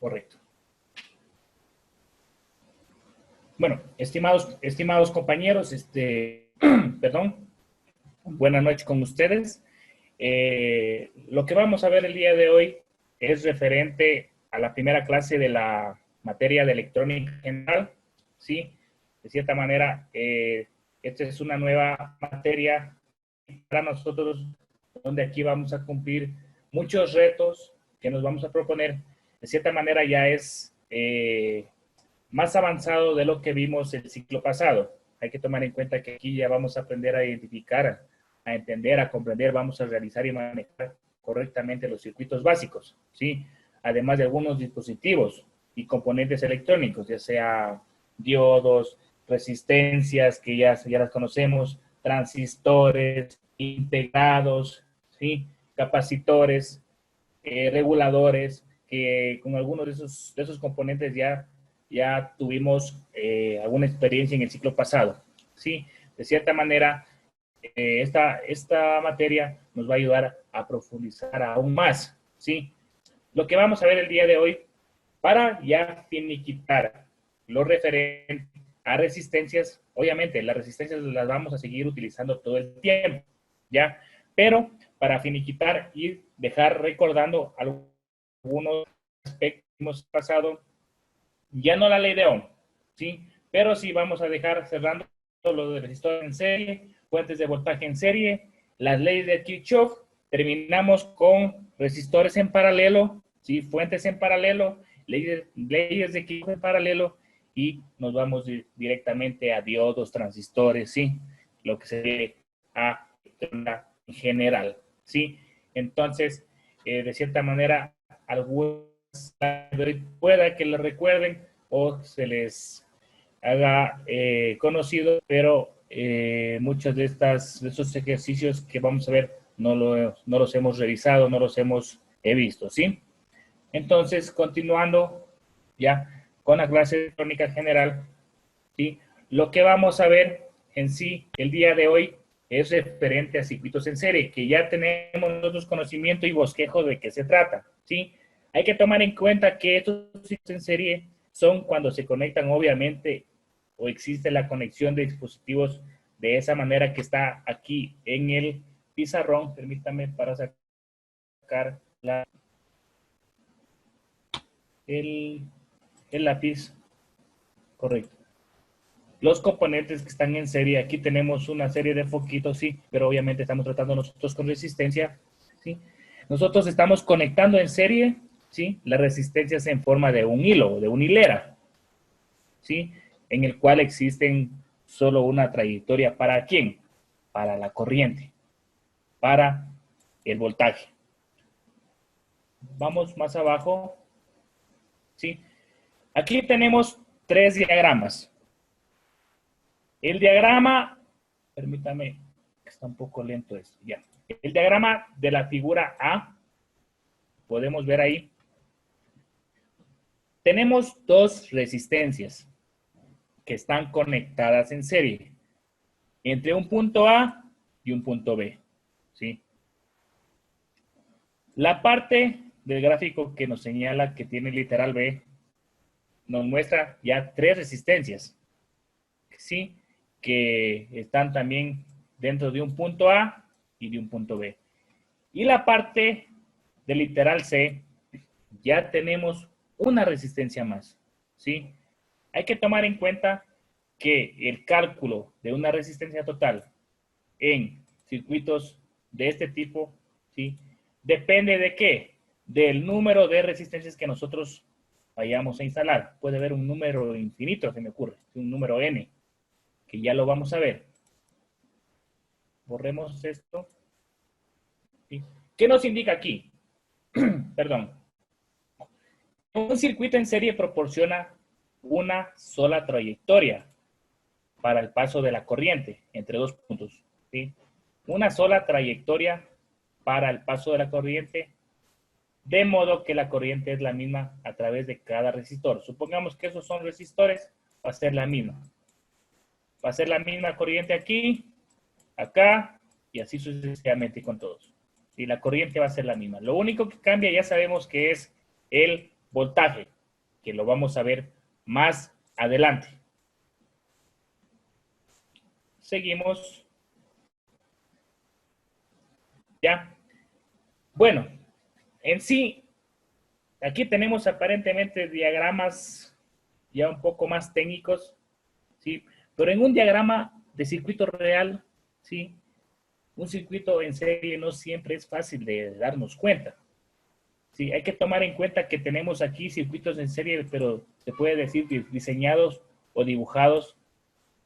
Correcto. Bueno, estimados compañeros, perdón, buenas noches con ustedes. Lo que vamos a ver el día de hoy es referente a la primera clase de la materia de electrónica general, ¿sí? De cierta manera, esta es una nueva materia para nosotros, donde aquí vamos a cumplir muchos retos que nos vamos a proponer. De cierta manera ya es más avanzado de lo que vimos el ciclo pasado. Hay que tomar en cuenta que aquí ya vamos a aprender a identificar, a entender, a comprender, vamos a realizar y manejar correctamente los circuitos básicos, ¿sí? Además de algunos dispositivos y componentes electrónicos, ya sea diodos, resistencias, que ya las conocemos, transistores, integrados, ¿sí? Capacitores, reguladores, que con algunos de esos componentes ya tuvimos alguna experiencia en el ciclo pasado. Sí, de cierta manera, esta materia nos va a ayudar a profundizar aún más. Sí, lo que vamos a ver el día de hoy, para ya finiquitar lo referente a resistencias, obviamente las resistencias las vamos a seguir utilizando todo el tiempo, ¿ya? Pero para finiquitar y dejar recordando algunos aspectos que hemos pasado, ya no la ley de Ohm, ¿sí? Pero sí vamos a dejar cerrando lo de resistores en serie, fuentes de voltaje en serie, las leyes de Kirchhoff, terminamos con resistores en paralelo, ¿sí? Fuentes en paralelo, leyes de Kirchhoff en paralelo, y nos vamos directamente a diodos, transistores, ¿sí? Lo que se ve a en general, ¿sí? Entonces, de cierta manera, algunos pueda que lo recuerden o se les haga conocido, pero muchos de estos ejercicios que vamos a ver no los hemos revisado, no los hemos visto, ¿sí? Entonces, continuando ya con la clase de electrónica general, ¿sí? Lo que vamos a ver en sí el día de hoy es referente a circuitos en serie, que ya tenemos nosotros conocimiento y bosquejo de qué se trata, ¿sí? Hay que tomar en cuenta que estos circuitos en serie son cuando se conectan, obviamente, o existe la conexión de dispositivos de esa manera que está aquí en el pizarrón. Permítame para sacar el lápiz. Correcto. Los componentes que están en serie, aquí tenemos una serie de foquitos, sí, pero obviamente estamos tratando nosotros con resistencia, ¿sí? Nosotros estamos conectando en serie, ¿sí? Las resistencias en forma de un hilo, de una hilera, ¿sí? En el cual existen solo una trayectoria. ¿Para quién? Para la corriente, para el voltaje. Vamos más abajo, ¿sí? Aquí tenemos 3 diagramas. El diagrama, permítame, está un poco lento esto, ya. El diagrama de la figura A, podemos ver ahí, tenemos 2 resistencias que están conectadas en serie, entre un punto A y un punto B, ¿sí? La parte del gráfico que nos señala que tiene literal B, nos muestra ya 3 resistencias, ¿sí? Que están también dentro de un punto A y de un punto B. Y la parte del literal C, ya tenemos una resistencia más, ¿sí? Hay que tomar en cuenta que el cálculo de una resistencia total en circuitos de este tipo, ¿sí? Depende de qué? Del número de resistencias que nosotros vayamos a instalar. Puede haber un número infinito, se me ocurre, un número n, que ya lo vamos a ver. Borremos esto. ¿Sí? ¿Qué nos indica aquí? Perdón. Un circuito en serie proporciona una sola trayectoria para el paso de la corriente entre 2 puntos, ¿sí? Una sola trayectoria para el paso de la corriente, de modo que la corriente es la misma a través de cada resistor. Supongamos que esos son resistores, va a ser la misma. Va a ser la misma corriente aquí, acá, y así sucesivamente con todos. Y la corriente va a ser la misma. Lo único que cambia ya sabemos que es el voltaje, que lo vamos a ver más adelante. Seguimos. Ya. Bueno, en sí, aquí tenemos aparentemente diagramas ya un poco más técnicos, ¿sí? Pero en un diagrama de circuito real, ¿sí? Un circuito en serie no siempre es fácil de darnos cuenta. Sí, hay que tomar en cuenta que tenemos aquí circuitos en serie, pero se puede decir diseñados o dibujados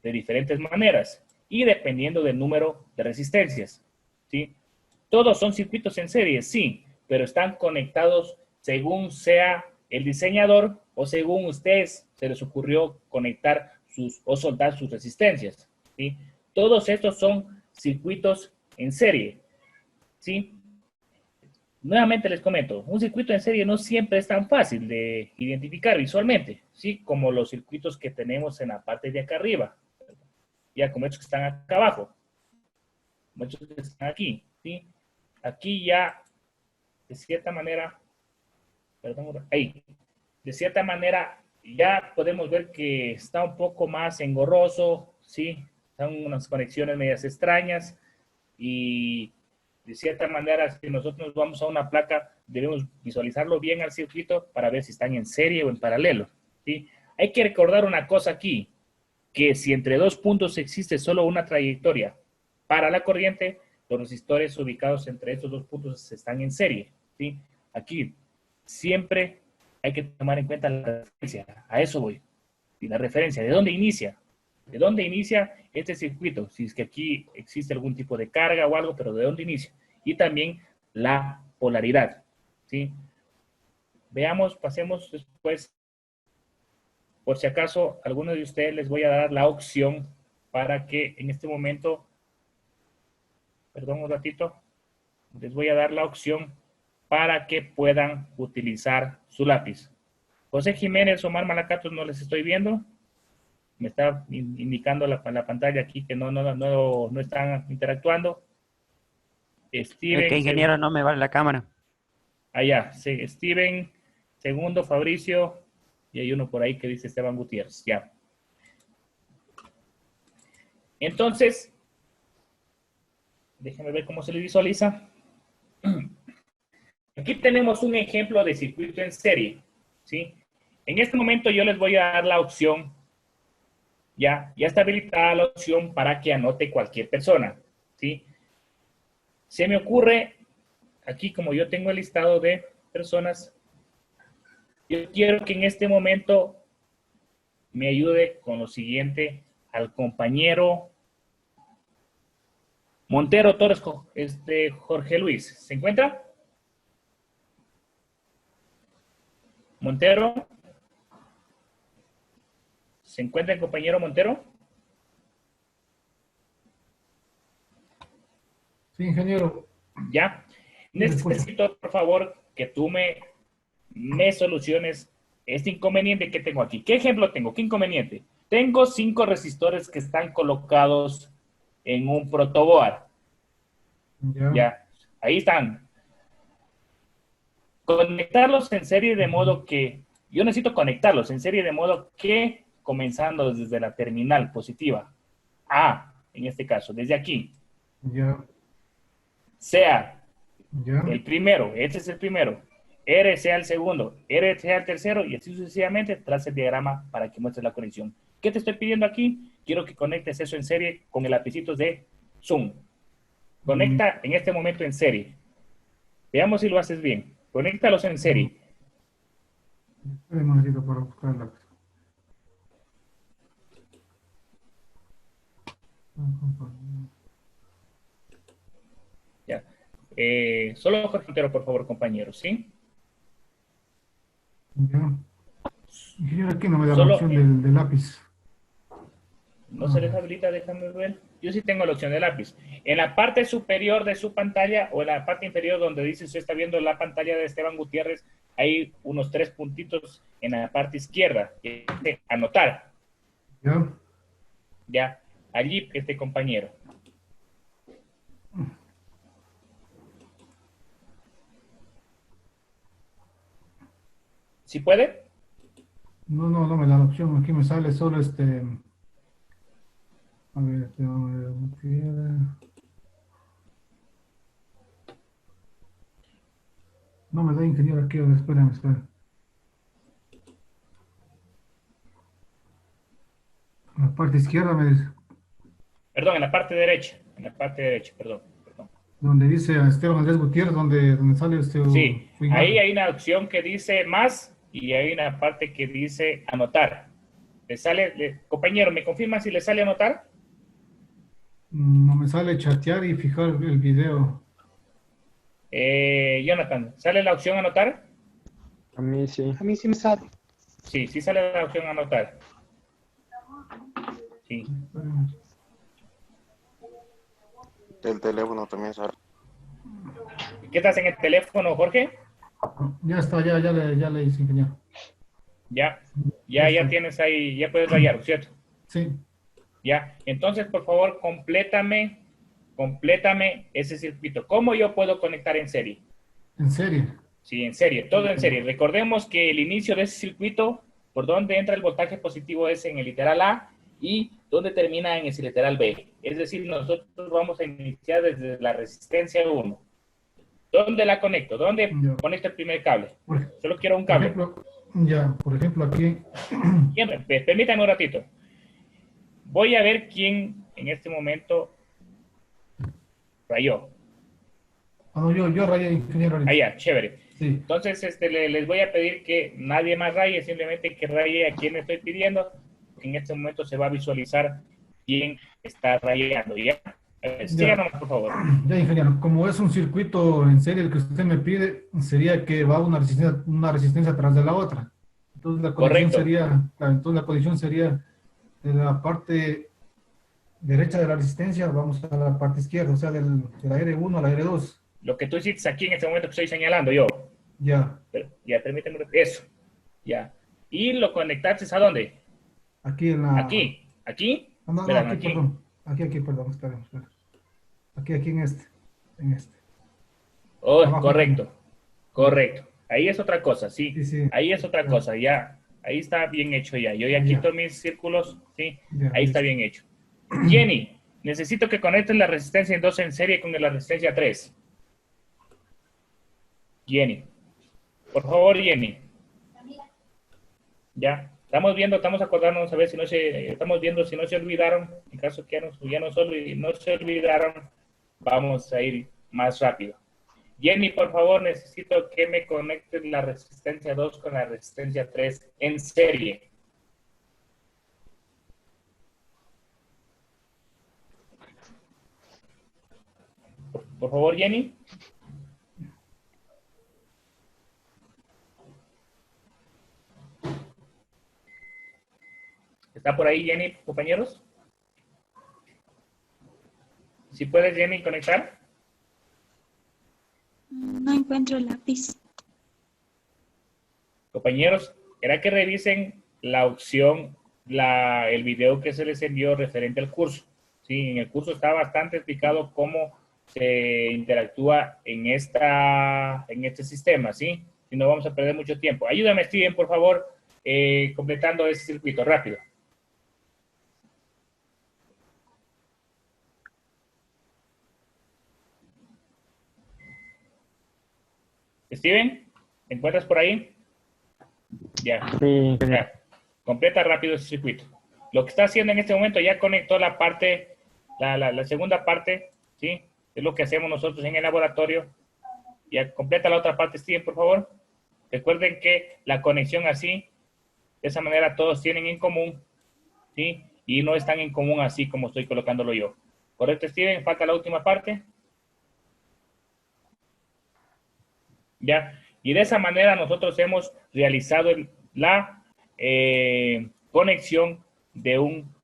de diferentes maneras y dependiendo del número de resistencias, ¿sí? Todos son circuitos en serie, sí, pero están conectados según sea el diseñador o según ustedes se les ocurrió conectar o soldar sus resistencias, ¿sí? Todos estos son circuitos en serie, ¿sí? Nuevamente les comento, un circuito en serie no siempre es tan fácil de identificar visualmente, ¿sí? Como los circuitos que tenemos en la parte de acá arriba, ya como estos que están acá abajo, como estos que están aquí, ¿sí? Aquí ya, de cierta manera, perdón, ahí, de cierta manera ya podemos ver que está un poco más engorroso, ¿sí? Son unas conexiones medias extrañas y de cierta manera, si nosotros vamos a una placa, debemos visualizarlo bien al circuito para ver si están en serie o en paralelo, ¿sí? Hay que recordar una cosa aquí, que si entre dos puntos existe solo una trayectoria para la corriente, los resistores ubicados entre estos dos puntos están en serie, ¿sí? Aquí siempre hay que tomar en cuenta la referencia, a eso voy, y la referencia, ¿de dónde inicia? ¿De dónde inicia este circuito? Si es que aquí existe algún tipo de carga o algo, pero ¿de dónde inicia? Y también la polaridad, ¿sí? Veamos, pasemos después, por si acaso, a alguno de ustedes les voy a dar la opción para que en este momento, perdón un ratito, les voy a dar la opción para que puedan utilizar su lápiz. José Jiménez, Omar Malacatos, no les estoy viendo. Me está indicando la pantalla aquí que no están interactuando. Es que Steven, ingeniero no me vale la cámara. allá, sí, Steven, segundo, Fabricio, y hay uno por ahí que dice Esteban Gutiérrez, ya. Entonces, déjenme ver cómo se le visualiza. Aquí tenemos un ejemplo de circuito en serie, ¿sí? En este momento yo les voy a dar la opción, ya está habilitada la opción para que anote cualquier persona, ¿sí? Se me ocurre, aquí como yo tengo el listado de personas, yo quiero que en este momento me ayude con lo siguiente al compañero Montero Torres, Jorge Luis. ¿Se encuentra? Montero. ¿Se encuentra el compañero Montero? Sí, ingeniero. Ya. Sí, le escucho. Necesito, por favor, que tú me soluciones este inconveniente que tengo aquí. ¿Qué ejemplo tengo? ¿Qué inconveniente? Tengo 5 resistores que están colocados en un protoboard. Ya. Ya. Ahí están. Conectarlos en serie de modo que, yo necesito conectarlos en serie de modo que, comenzando desde la terminal positiva A, en este caso, desde aquí, Ya. sea Ya. el primero, este es el primero, R sea el segundo, R sea el tercero y así sucesivamente, tras el diagrama para que muestres la conexión. ¿Qué te estoy pidiendo aquí? Quiero que conectes eso en serie con el lapicito de Zoom. Mm, Conecta en este momento en serie. Veamos si lo haces bien. Conéctalos en mm. serie. Espera un momentito para buscar el lápiz. Ya. Solo Jorge Montero, por favor, compañeros, ¿sí? Ya. Ingeniero, aquí no me da la Solo, opción del lápiz. no se les Ah, habilita, déjame ver. Yo sí tengo la opción de lápiz. En la parte superior de su pantalla o en la parte inferior donde dice usted está viendo la pantalla de Esteban Gutiérrez, hay unos 3 puntitos en la parte izquierda. Que dice anotar, ya. ya. Allí este compañero. ¿Sí puede? No me da la opción. Aquí me sale solo a ver, no me da ingeniero aquí. A ver, espérame. En la parte izquierda me dice, Perdón, en la parte derecha. En la parte derecha, perdón. Perdón. donde dice a Esteban Andrés Gutiérrez, donde sale Sí, su ahí imagen. hay una opción que dice más y hay una parte que dice anotar. ¿Le sale, compañero, me confirma si le sale anotar? No me sale chatear y fijar el video. Jonathan, ¿sale la opción anotar? A mí sí. A mí sí me sale. Sí, sí sale la opción anotar. Sí. Espérame. El teléfono también sale. ¿Qué estás en el teléfono, Jorge? Ya está, ya le hice, ingeniero. Ya, Ya ya está. tienes ahí, ya puedes rayar, ¿cierto? Sí, Ya, entonces por favor, complétame ese circuito. ¿Cómo yo puedo conectar en serie? en serie. Sí, en serie, todo en serie. Recordemos que el inicio de ese circuito, por donde entra el voltaje positivo es en el literal A y donde termina en ese literal B. Es decir, nosotros vamos a iniciar desde la resistencia 1. ¿Dónde la conecto? ¿Dónde Ya. conecto el primer cable? Por, Solo quiero un por cable. ejemplo, por ejemplo, aquí. Bien, permítame un ratito. Voy a ver quién en este momento rayó. Ah, no, yo rayé, ingeniero ahorita. Allá, chévere. Sí, Entonces, les voy a pedir que nadie más raye, simplemente que raye a quien estoy pidiendo. En este momento se va a visualizar quién está rayando. ¿Ya? ya, Síganos, por favor. ya, ingeniero. Como es un circuito en serie el que usted me pide, sería que va una resistencia tras de la otra. Entonces Correcto, la conexión sería de la parte derecha de la resistencia, vamos a la parte izquierda, o sea, de la R1 a la R2. lo que tú hiciste aquí en este momento que estoy señalando yo. Ya, Pero, ya, permíteme, eso. Ya. ¿Y lo conectaste a dónde? aquí en la. Aquí. ¿Aquí? No, Verán, aquí, aquí. perdón. Aquí, perdón, espera. Aquí en este. Oh, Abajo aquí. correcto, Ya. correcto. Ahí es otra cosa, sí. Sí, sí. Ahí es otra Ya, cosa, ya. Ahí está bien hecho ya. Yo ya ya, quito mis círculos, sí. ya, Ahí está listo. bien hecho. Jenny, necesito que conectes la resistencia en 2 en serie con la resistencia 3. Jenny. Por favor, Jenny. Ya. Estamos acordándonos a ver si no se, estamos viendo si no se olvidaron. En caso que no se olvidaron, vamos a ir más rápido. Jenny, por favor, necesito que me conectes la resistencia 2 con la resistencia 3 en serie. Por favor, Jenny. ¿Está por ahí, Jenny, compañeros? ¿Sí puedes, Jenny, conectar? No encuentro el lápiz. Compañeros, ¿era que revisen la opción, el video que se les envió referente al curso? Sí, en el curso está bastante explicado cómo se interactúa en este sistema, ¿sí? Y no vamos a perder mucho tiempo. Ayúdame, Steven, por favor, completando ese circuito rápido. Steven, ¿te encuentras por ahí? Ya, Sí, ya. Completa rápido ese circuito. Lo que está haciendo en este momento ya conectó la parte, la segunda parte, ¿sí? Es lo que hacemos nosotros en el laboratorio. Ya completa la otra parte, Steven, por favor. Recuerden que la conexión así, de esa manera todos tienen en común, ¿sí? Y no están en común así como estoy colocándolo yo. ¿Correcto, Steven? Falta la última parte. ¿Ya? Y de esa manera nosotros hemos realizado la conexión de un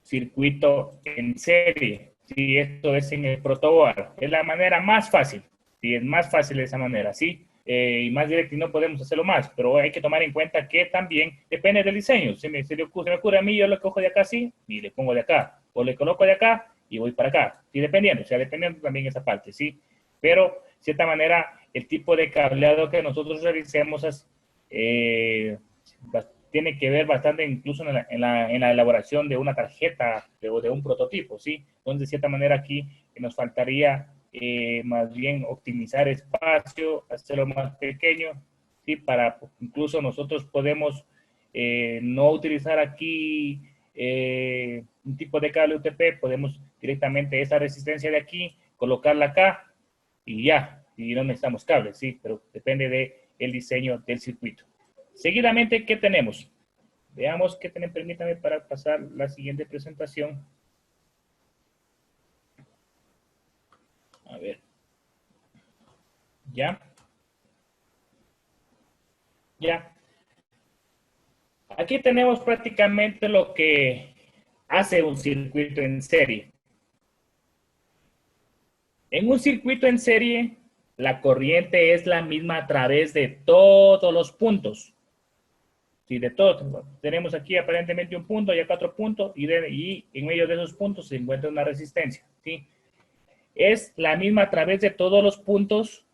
circuito en serie. Si esto es en el protoboard, es la manera más fácil. Si es más fácil de esa manera, ¿sí? Y más directo y no podemos hacerlo más, pero hay que tomar en cuenta que también depende del diseño. Se me ocurre a mí, yo lo cojo de acá así y le pongo de acá, o le coloco de acá y voy para acá. Sí, dependiendo, o sea, dependiendo también esa parte, ¿sí? Pero, de cierta manera, el tipo de cableado que nosotros realicemos es tiene que ver bastante incluso en la elaboración de una tarjeta o de un prototipo, ¿sí? Entonces, de cierta manera aquí nos faltaría más bien optimizar espacio, hacerlo más pequeño, ¿sí? Para incluso nosotros podemos no utilizar aquí un tipo de cable UTP, podemos directamente esa resistencia de aquí, colocarla acá y ya, y no necesitamos cables, ¿sí? Pero depende del diseño del circuito. Seguidamente, ¿qué tenemos? Veamos qué tenemos, permítame para pasar la siguiente presentación. A ver. ¿Ya? Ya. Aquí tenemos prácticamente lo que hace un circuito en serie. En un circuito en serie, la corriente es la misma a través de todos los puntos. Sí, de todos. Tenemos aquí aparentemente un punto y acá otro punto, y en medio de esos puntos se encuentra una resistencia. ¿Sí? Es la misma a través de todos los puntos.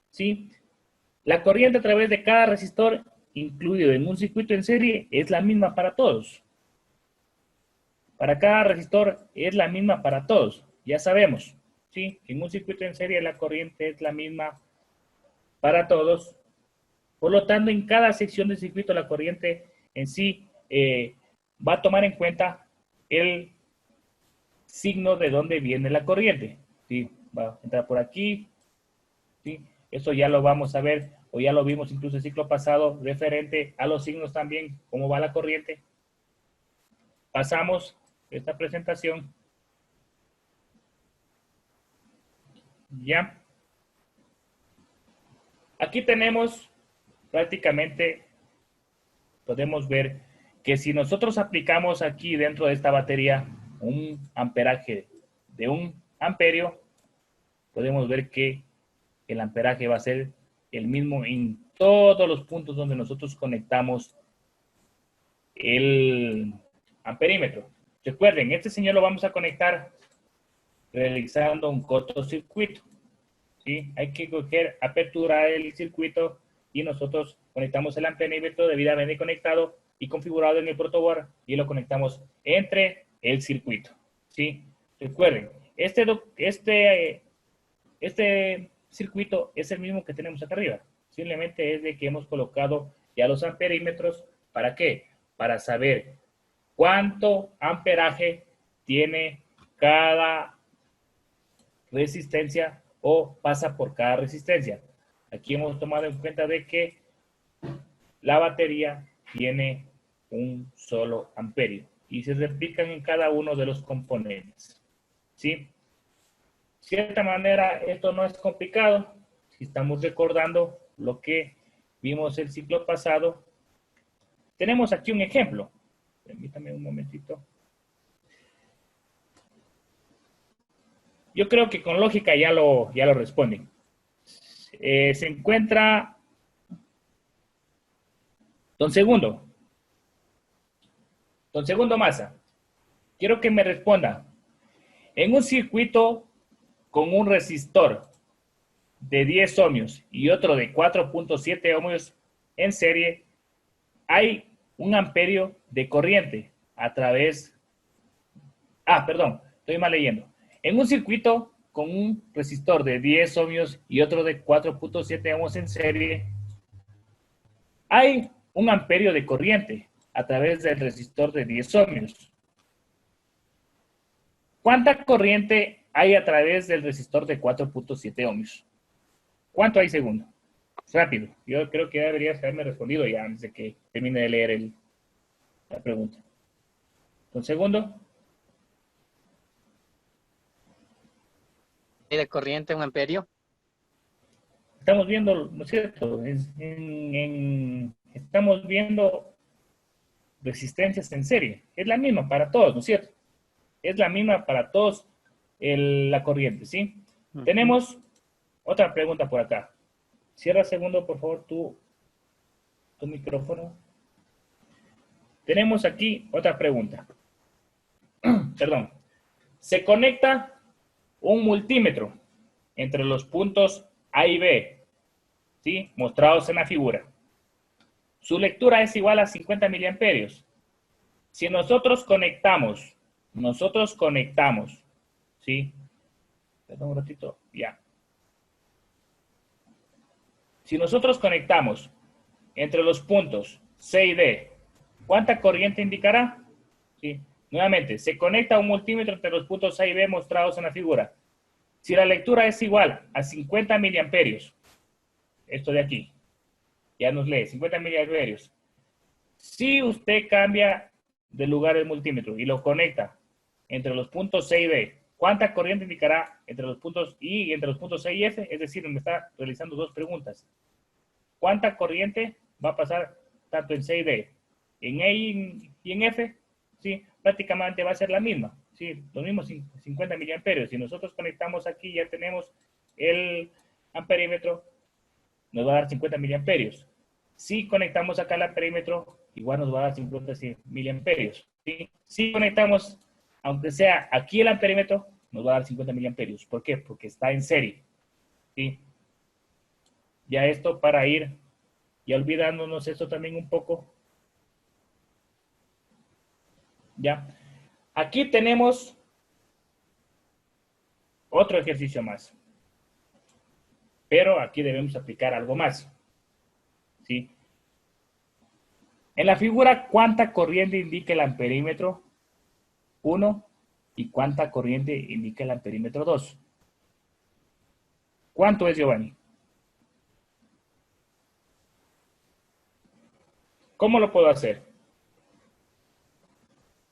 ¿Sí? La corriente a través de cada resistor incluido en un circuito en serie es la misma para todos. Para cada resistor es la misma para todos. Ya sabemos, ¿sí? En un circuito en serie la corriente es la misma para todos. Por lo tanto, en cada sección del circuito la corriente en sí va a tomar en cuenta el signo de dónde viene la corriente. ¿Sí? Va a entrar por aquí. ¿Sí? Eso ya lo vamos a ver, o ya lo vimos incluso el ciclo pasado, referente a los signos también, cómo va la corriente. Pasamos esta presentación. Ya. Aquí tenemos prácticamente, podemos ver que si nosotros aplicamos aquí dentro de esta batería un amperaje de 1 amperio, podemos ver que el amperaje va a ser el mismo en todos los puntos donde nosotros conectamos el amperímetro. Recuerden, este señal lo vamos a conectar realizando un cortocircuito. ¿Sí? Hay que coger, aperturar el circuito y nosotros conectamos el amperímetro debidamente conectado y configurado en el protoboard y lo conectamos entre el circuito. ¿Sí? Recuerden, este circuito es el mismo que tenemos acá arriba. Simplemente es de que hemos colocado ya los amperímetros. ¿Para qué? Para saber cuánto amperaje tiene cada resistencia o pasa por cada resistencia. Aquí hemos tomado en cuenta de que la batería tiene un solo amperio y se replican en cada uno de los componentes. ¿Sí? De cierta manera, esto no es complicado. Si estamos recordando lo que vimos el ciclo pasado, tenemos aquí un ejemplo. Permítame un momentito. Yo creo que con lógica ya lo responden. Se encuentra Don Segundo Maza. Quiero que me responda. En un circuito con un resistor de 10 ohmios y otro de 4.7 ohmios en serie, hay un amperio de corriente a través... perdón, estoy mal leyendo. En un circuito con un resistor de 10 ohmios y otro de 4.7 ohmios en serie, hay un amperio de corriente a través del resistor de 10 ohmios. ¿Cuánta corriente hay a través del resistor de 4.7 ohmios? ¿Cuánto hay segundo? Rápido. Yo creo que deberías haberme respondido ya antes de que termine de leer la pregunta. ¿Un segundo? ¿De corriente 1 amperio? Estamos viendo, ¿no es cierto? Estamos viendo resistencias en serie. Es la misma para todos, ¿no es cierto? Es la misma para todos la corriente, ¿sí? Tenemos otra pregunta por acá. Cierra segundo, por favor, tu micrófono. Tenemos aquí otra pregunta. Perdón. Se conecta un multímetro entre los puntos A y B, ¿sí? Mostrados en la figura. Su lectura es igual a 50 miliamperios. Si nosotros conectamos, ¿sí? Perdón un ratito, ya. Si nosotros conectamos entre los puntos C y D, ¿cuánta corriente indicará? ¿Sí? Nuevamente, se conecta un multímetro entre los puntos A y B mostrados en la figura. Si la lectura es igual a 50 miliamperios, esto de aquí, ya nos lee, 50 miliamperios. Si usted cambia de lugar el multímetro y lo conecta entre los puntos C y B, ¿cuánta corriente indicará entre los puntos I y entre los puntos C y F? Es decir, me está realizando dos preguntas. ¿Cuánta corriente va a pasar tanto en C y D? En E y en F, ¿sí? Prácticamente va a ser la misma, ¿sí? Los mismos 50 miliamperios. Si nosotros conectamos aquí, ya tenemos el amperímetro, nos va a dar 50 miliamperios. Si conectamos acá el amperímetro, igual nos va a dar 50 miliamperios, ¿sí? Si conectamos, aunque sea aquí el amperímetro, nos va a dar 50 miliamperios. ¿Por qué? Porque está en serie, ¿sí? Ya esto para ir, ya olvidándonos esto también un poco. Ya. Aquí tenemos otro ejercicio más. Pero aquí debemos aplicar algo más. ¿Sí? En la figura, ¿cuánta corriente indica el amperímetro 1 y cuánta corriente indica el amperímetro 2? ¿Cuánto es, Giovanni? ¿Cómo lo puedo hacer?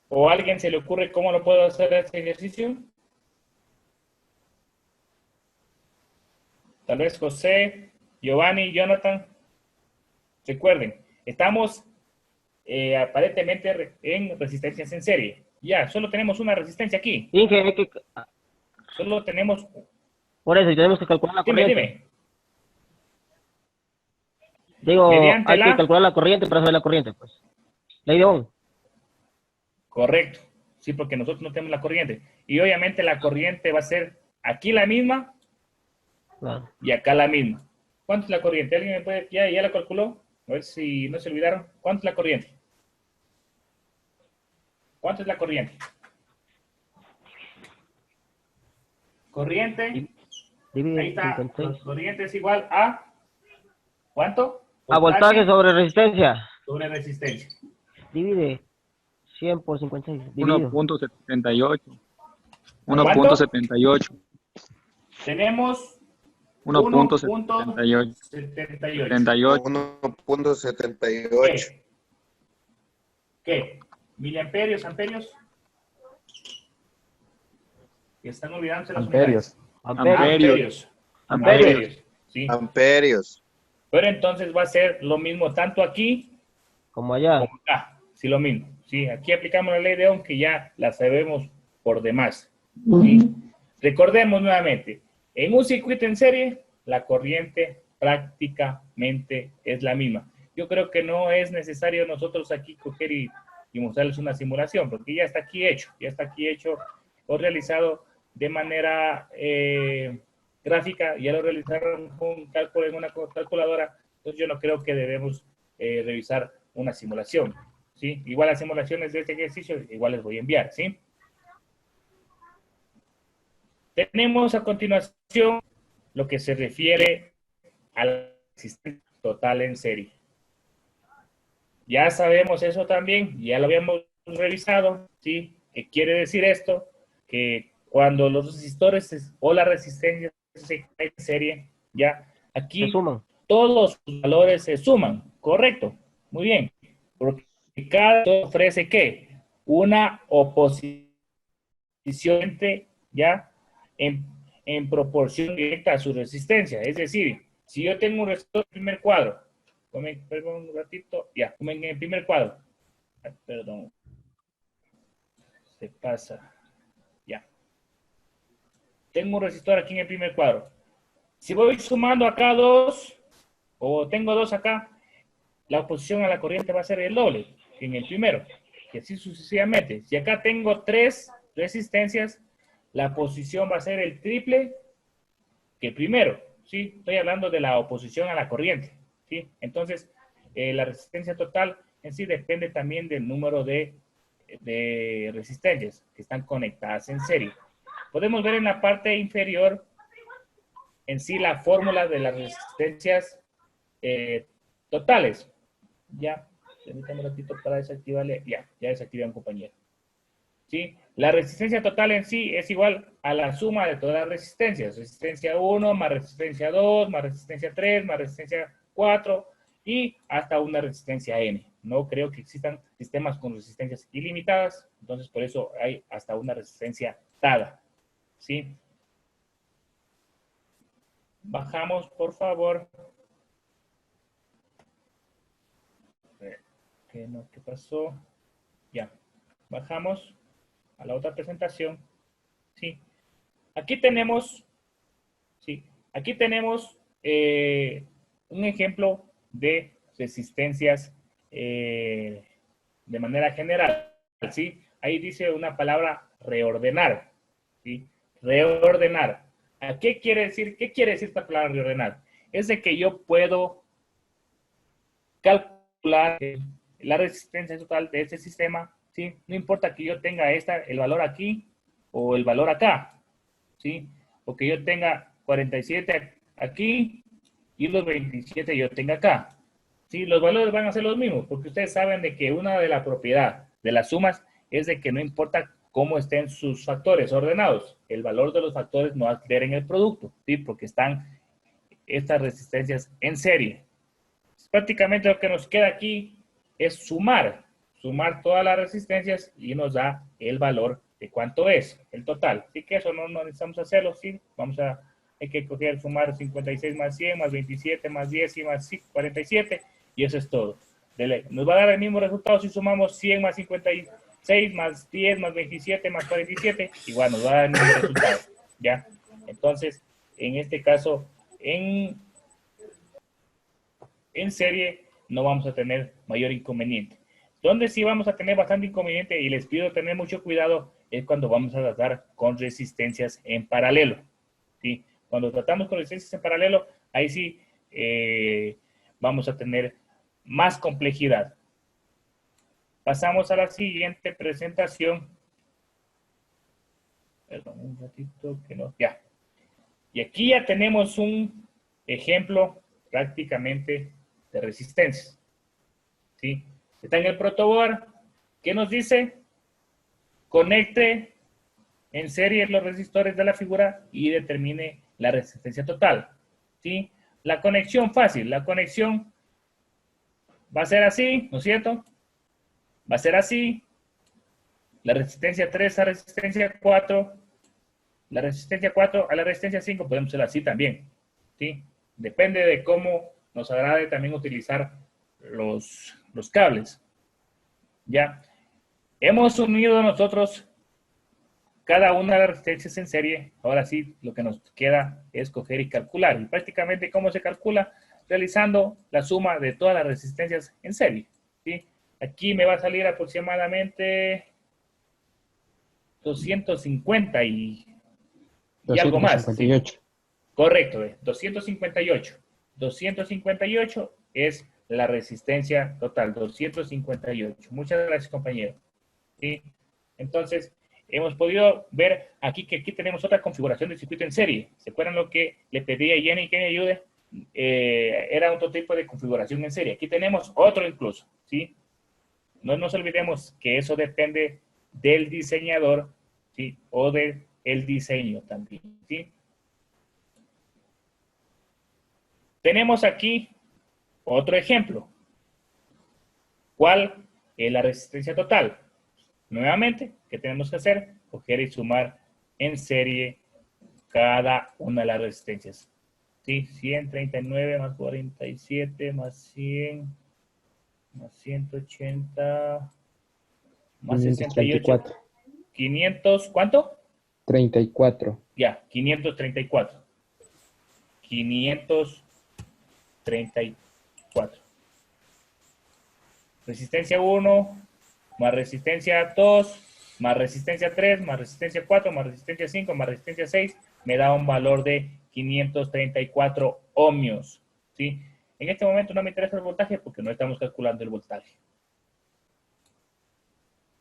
¿O a alguien se le ocurre cómo lo puedo hacer este ejercicio? Tal vez José, Giovanni, Jonathan. Recuerden, estamos aparentemente en resistencias en serie. Ya, solo tenemos una resistencia aquí. Inge, Solo tenemos... por eso tenemos que calcular la corriente. Dime. Digo, Mediante hay la... que calcular la corriente para saber la corriente, pues. Ley de Ohm. Correcto. Sí, porque nosotros no tenemos la corriente. Y obviamente la corriente va a ser aquí la misma Claro. y acá la misma. ¿Cuánto es la corriente? ¿Alguien me puede...? ¿Ya la calculó? A ver si no se olvidaron. ¿Cuánto es la corriente? ¿Cuánto es la corriente? Corriente. Divide Ahí está. 56. Corriente es igual a... ¿Cuánto? A voltaje sobre resistencia. Sobre resistencia. Divide 100 por 56. Dividido. 1.78. ¿Cuánto? 1.78. Tenemos 1.78. 78. 1.78. ¿Qué? ¿Miliamperios, amperios? Están olvidándose las Amperios. Amperios. Amperios. ¿Sí? Amperios. Pero entonces va a ser lo mismo tanto aquí Como allá. como acá. Sí, lo mismo. Sí, aquí aplicamos la ley de Ohm que ya la sabemos por demás. ¿Sí? Recordemos nuevamente, en un circuito en serie, la corriente prácticamente es la misma. Yo creo que no es necesario nosotros aquí coger y mostrarles una simulación, porque ya está aquí hecho o realizado de manera gráfica, ya lo realizaron con cálculo en una calculadora, entonces yo no creo que debemos revisar una simulación, ¿sí? Igual las simulaciones de este ejercicio, igual les voy a enviar, ¿sí? Tenemos a continuación lo que se refiere a la resistencia total en serie. Ya sabemos eso también, ya lo habíamos revisado, ¿sí? ¿Qué quiere decir esto? Que cuando los resistores o la resistencia se caen en serie, ya aquí Se suman. todos los valores se suman, correcto, muy bien, porque cada uno ofrece ¿qué? Una oposición ya en proporción directa a su resistencia, es decir, si yo tengo un resistor en el primer cuadro, perdón un ratito, ya, en el primer cuadro, perdón, se pasa, ya, tengo un resistor aquí en el primer cuadro, si voy sumando acá dos, o tengo dos acá, la oposición a la corriente va a ser el doble que en el primero, y así sucesivamente. Si acá tengo tres resistencias, la oposición va a ser el triple que el primero, ¿sí? Estoy hablando de la oposición a la corriente, ¿sí? Entonces, la resistencia total en sí depende también del número de resistencias que están conectadas en serie. Podemos ver en la parte inferior en sí la fórmula de las resistencias totales. Ya, permítame un ratito para desactivarle. Ya desactivé a un compañero. ¿Sí? La resistencia total en sí es igual a la suma de todas las resistencias. Resistencia 1 más resistencia 2 más resistencia 3 más resistencia 4 y hasta una resistencia N. No creo que existan sistemas con resistencias ilimitadas, entonces por eso hay hasta una resistencia dada. ¿Sí? Bajamos, por favor. ¿Qué pasó? Ya. Bajamos a la otra presentación. Sí. Aquí tenemos, un ejemplo de resistencias de manera general. ¿Sí? Ahí dice una palabra reordenar. ¿Sí? Reordenar. ¿A qué quiere decir? ¿Qué quiere decir esta palabra reordenar? Es de que yo puedo calcular la resistencia total de este sistema, ¿sí? No importa que yo tenga el valor aquí o el valor acá, ¿sí? O que yo tenga 47 aquí y los 27 yo tenga acá, ¿sí? Los valores van a ser los mismos, porque ustedes saben de que una de las propiedades de las sumas es de que no importa cómo estén sus factores ordenados, el valor de los factores no altera en el producto, ¿sí? Porque están estas resistencias en serie. Prácticamente lo que nos queda aquí es sumar todas las resistencias y nos da el valor de cuánto es el total. Así que eso no necesitamos hacerlo, ¿sí? Hay que sumar 56 más 100 más 27 más 10 y más 47 y eso es todo. Nos va a dar el mismo resultado si sumamos 100 más 56 más 10 más 27 más 47, igual nos va a dar el mismo resultado, ¿ya? Entonces, en este caso, en serie no vamos a tener mayor inconveniente. Donde sí vamos a tener bastante inconveniente y les pido tener mucho cuidado es cuando vamos a tratar con resistencias en paralelo, ¿sí? Cuando tratamos con resistencias en paralelo, ahí sí vamos a tener más complejidad. Pasamos a la siguiente presentación. Perdón, un ratito que no, ya. Y aquí ya tenemos un ejemplo prácticamente de resistencias, ¿sí? Está en el protoboard. ¿Qué nos dice? Conecte en serie los resistores de la figura y determine la resistencia total, ¿sí? La conexión fácil, la conexión va a ser así, ¿no es cierto? Va a ser así. La resistencia 3 a resistencia 4, la resistencia 4 a la resistencia 5 podemos hacer así también, ¿sí? Depende de cómo nos agrade también utilizar los cables. Ya. Hemos unido nosotros cada una de las resistencias en serie. Ahora sí, lo que nos queda es coger y calcular. Y prácticamente, ¿cómo se calcula? Realizando la suma de todas las resistencias en serie, ¿sí? Aquí me va a salir aproximadamente 250 y algo más. 258. ¿sí? Correcto, 258. 258 es la resistencia total, 258. Muchas gracias, compañero. ¿Sí? Entonces, hemos podido ver aquí que aquí tenemos otra configuración del circuito en serie. ¿Se acuerdan lo que le pedí a Jenny que me ayude? Era otro tipo de configuración en serie. Aquí tenemos otro incluso, ¿sí? No nos olvidemos que eso depende del diseñador, ¿sí? O del diseño también, ¿sí? Tenemos aquí otro ejemplo. ¿Cuál es la resistencia total? Nuevamente, ¿qué tenemos que hacer? Coger y sumar en serie cada una de las resistencias. ¿Sí? 139 más 47 más 100 más 180 más 68. 500, ¿cuánto? 34. Ya, 534. 534. Resistencia 1 más resistencia 2 más resistencia 3 más resistencia 4 más resistencia 5 más resistencia 6 me da un valor de 534 ohmios, ¿sí? En este momento no me interesa el voltaje porque no estamos calculando el voltaje.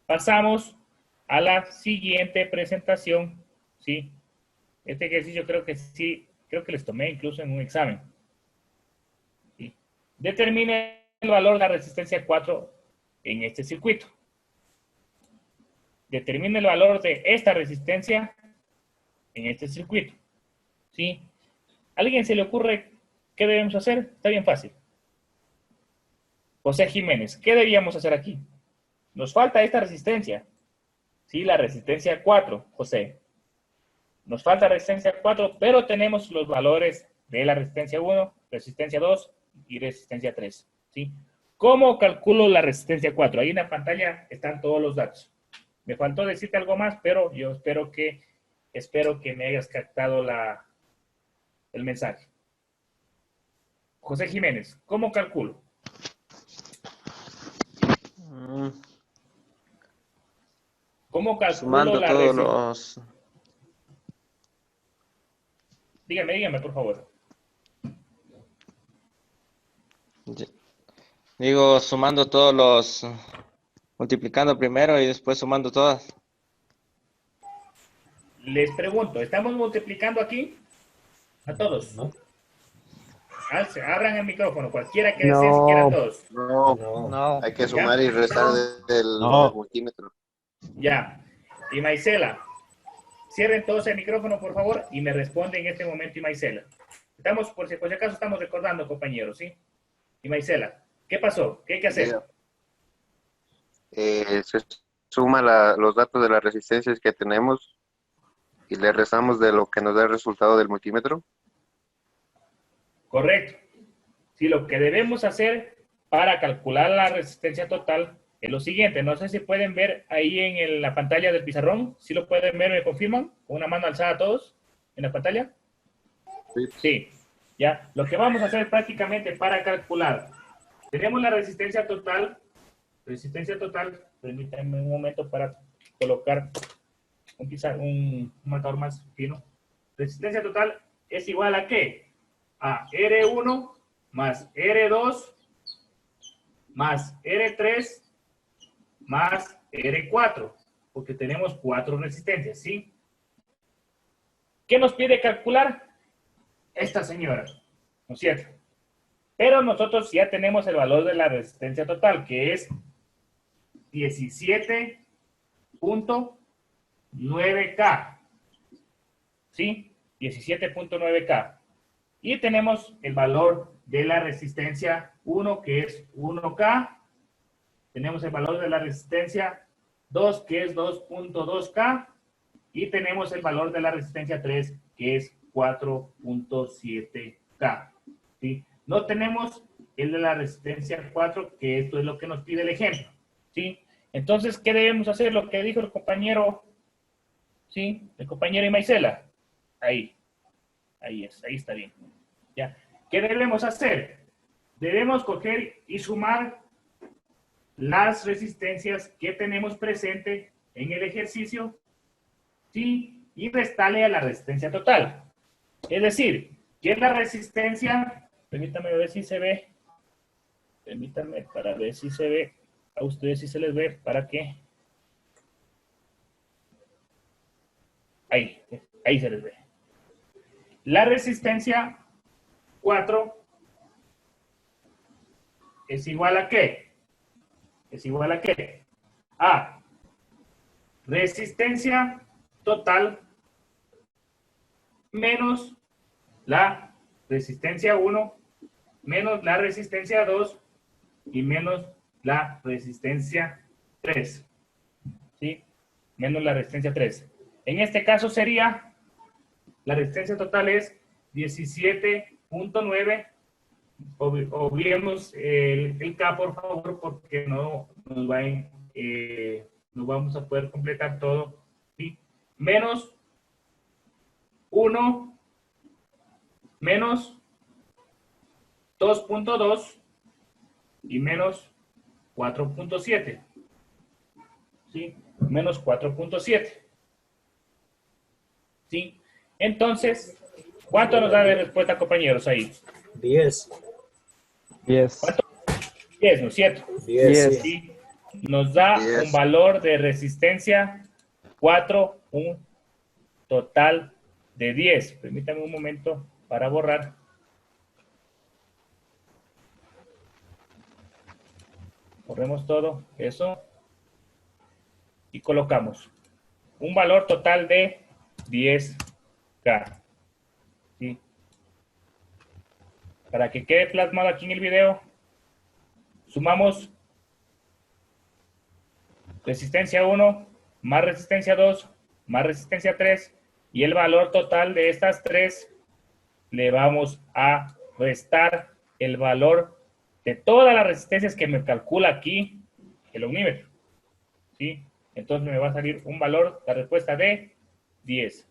Pasamos a la siguiente presentación, ¿sí? Este ejercicio creo que les tomé incluso en un examen. ¿Sí? Determine el valor de la resistencia 4 en este circuito. Determine el valor de esta resistencia en este circuito. ¿Sí? ¿A alguien se le ocurre qué debemos hacer? Está bien fácil. José Jiménez, ¿qué debíamos hacer aquí? Nos falta esta resistencia. Sí, la resistencia 4, José. Nos falta resistencia 4, pero tenemos los valores de la resistencia 1, resistencia 2 y resistencia 3. ¿Sí? ¿Cómo calculo la resistencia 4? Ahí en la pantalla están todos los datos. Me faltó decirte algo más, pero yo espero que me hayas captado el mensaje. José Jiménez, ¿cómo calculo? ¿Cómo calculo Sumando la todos resistencia? los... Dígame, por favor. Digo, sumando todos los... Multiplicando primero y después sumando todas. Les pregunto, ¿estamos multiplicando aquí? A todos. No. Abran el micrófono, cualquiera que No. desee, si quieran todos. No, No. hay que sumar y restar del No. multímetro. Ya. Y Maicela, cierren todos el micrófono, por favor, y me responde en este momento, y Maicela. Estamos, por si acaso, estamos recordando, compañeros, ¿sí? Y Maicela, ¿qué pasó? ¿Qué hay que hacer? Se suma los datos de las resistencias que tenemos y le restamos de lo que nos da el resultado del multímetro. Correcto. Sí, lo que debemos hacer para calcular la resistencia total es lo siguiente. No sé si pueden ver ahí en la pantalla del pizarrón. ¿Sí lo pueden ver? ¿Me confirman? Con una mano alzada todos en la pantalla. Sí. Ya. Lo que vamos a hacer prácticamente para calcular. Tenemos la resistencia total. Resistencia total. Permítanme un momento para colocar un marcador más fino. Resistencia total es igual a ¿qué? A R1 más R2 más R3 más R4, porque tenemos 4 resistencias, ¿sí? ¿Qué nos pide calcular? Esta señora, ¿no es cierto? Pero nosotros ya tenemos el valor de la resistencia total, que es 17.9K, ¿sí? 17.9K. Y tenemos el valor de la resistencia 1, que es 1K. Tenemos el valor de la resistencia 2, que es 2.2K. Y tenemos el valor de la resistencia 3, que es 4.7K. ¿Sí? No tenemos el de la resistencia 4, que esto es lo que nos pide el ejemplo. ¿Sí? Entonces, ¿qué debemos hacer? Lo que dijo el compañero, ¿sí? El compañero Maicela. Ahí está bien. ¿Ya? ¿Qué debemos hacer? Debemos coger y sumar las resistencias que tenemos presente en el ejercicio, ¿sí? Y restarle a la resistencia total. Es decir, ¿qué es la resistencia? Permítanme ver si se ve. Permítanme para ver si se ve. A ustedes si se les ve. ¿Para qué? Ahí se les ve. La resistencia 4 es igual a ¿qué? Es igual a ¿qué? A resistencia total menos la resistencia 1 menos la resistencia 2 y menos la resistencia 3. ¿Sí? Menos la resistencia 3. En este caso sería, la resistencia total es 17.9. Obviemos el K, por favor, porque no vamos a poder completar todo. ¿Sí? Menos 1 menos 2.2 y menos 4.7. ¿Sí? Menos 4.7. ¿Sí? Entonces, ¿cuánto nos da de respuesta, compañeros, ahí? 10. 10. ¿Cuánto? 10, ¿no es cierto? 10. Sí. Nos da 10. un valor de resistencia 4, un total de 10. Permítame un momento para borrar. Borremos todo eso y colocamos un valor total de 10K. ¿Sí? Para que quede plasmado aquí en el video, sumamos resistencia 1 más resistencia 2 más resistencia 3 y el valor total de estas tres le vamos a restar el valor de todas las resistencias que me calcula aquí el ohmímetro. ¿Sí? Entonces me va a salir un valor, la respuesta de 10.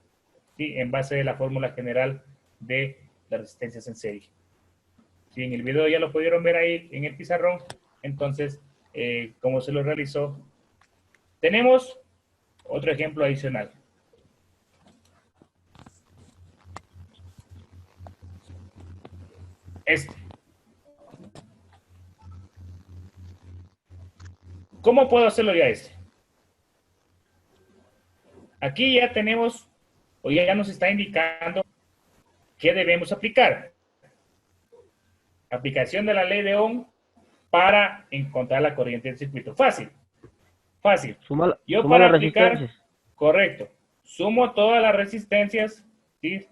¿Sí? En base de la fórmula general de las resistencias en serie. ¿Sí? En el video ya lo pudieron ver ahí en el pizarrón. Entonces, cómo se lo realizó. Tenemos otro ejemplo adicional. ¿Cómo puedo hacerlo ya Aquí ya tenemos, o ya nos está indicando qué debemos aplicar. Aplicación de la ley de Ohm para encontrar la corriente del circuito. Fácil. Fácil. Yo para aplicar, correcto, sumo todas las resistencias, ¿sí?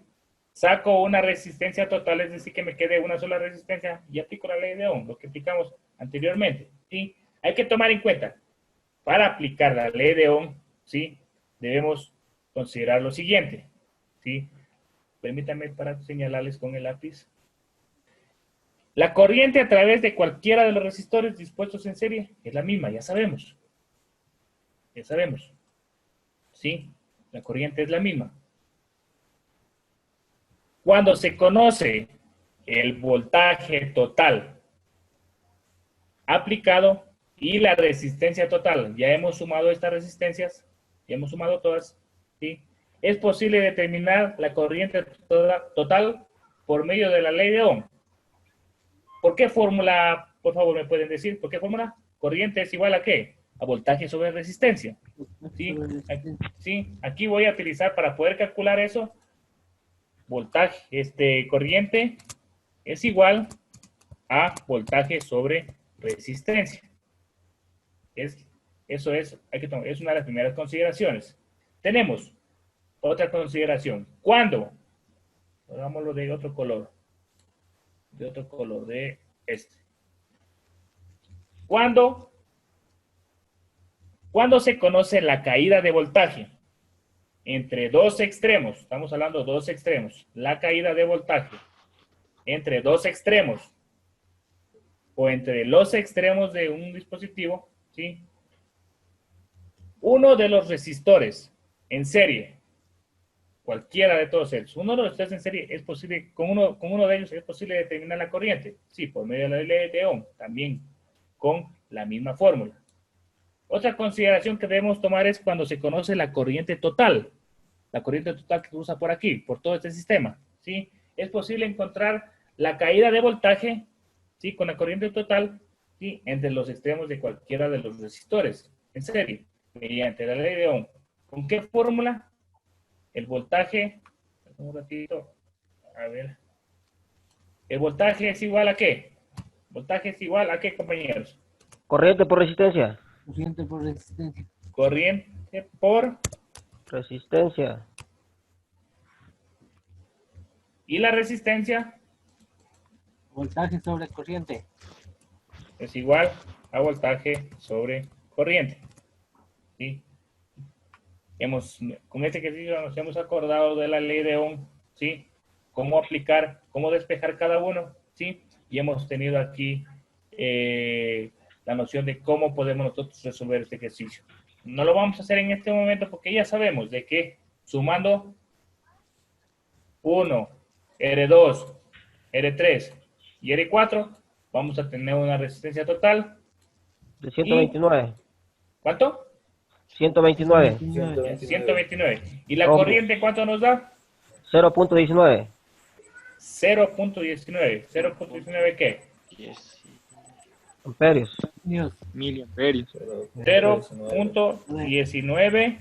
Saco una resistencia total, es decir, que me quede una sola resistencia y aplico la ley de Ohm, lo que aplicamos anteriormente. ¿Sí? Hay que tomar en cuenta, para aplicar la ley de Ohm, ¿sí? Debemos considerar lo siguiente. ¿Sí? Permítanme para señalarles con el lápiz. La corriente a través de cualquiera de los resistores dispuestos en serie es la misma, ya sabemos. Ya sabemos. ¿Sí? La corriente es la misma. Cuando se conoce el voltaje total aplicado y la resistencia total, ya hemos sumado estas resistencias, ya hemos sumado todas, ¿sí? Es posible determinar la corriente total por medio de la ley de Ohm. ¿Por qué fórmula, por favor, me pueden decir? ¿Por qué fórmula? Corriente es igual a ¿qué? A voltaje sobre resistencia. ¿Sí? ¿Sí? Aquí voy a utilizar para poder calcular eso. Voltaje, corriente es igual a voltaje sobre resistencia. Eso es una de las primeras consideraciones. Tenemos otra consideración. ¿Cuándo? Hagámoslo de otro color. De este. ¿Cuándo se conoce la caída de voltaje? Entre dos extremos, estamos hablando de dos extremos, la caída de voltaje entre dos extremos o entre los extremos de un dispositivo, ¿sí? Uno de los resistores en serie, cualquiera de todos ellos, uno de los resistores en serie es posible, con uno de ellos es posible determinar la corriente, sí, por medio de la ley de Ohm, también con la misma fórmula. Otra consideración que debemos tomar es cuando se conoce la corriente total que cruza por aquí, por todo este sistema, ¿sí? Es posible encontrar la caída de voltaje, ¿sí? Con la corriente total, ¿sí? Entre los extremos de cualquiera de los resistores, en serie, mediante la ley de Ohm. ¿Con qué fórmula? El voltaje, un ratito, a ver. ¿El voltaje es igual a qué? ¿Voltaje es igual a qué, compañeros? Corriente por resistencia. Corriente por resistencia. Corriente por resistencia. ¿Y la resistencia? Voltaje sobre corriente. Es igual a voltaje sobre corriente. ¿Sí? Con este ejercicio nos hemos acordado de la ley de Ohm, ¿sí? Cómo aplicar, cómo despejar cada uno, ¿sí? Y hemos tenido aquí la noción de cómo podemos nosotros resolver este ejercicio. No lo vamos a hacer en este momento porque ya sabemos de que sumando 1, R2, R3 y R4, vamos a tener una resistencia total de 129. ¿Cuánto? 129. 129. ¿Y la corriente cuánto nos da? 0.19. 0.19. ¿0.19 qué? Amperios. Dios. Miliamperios. 0.19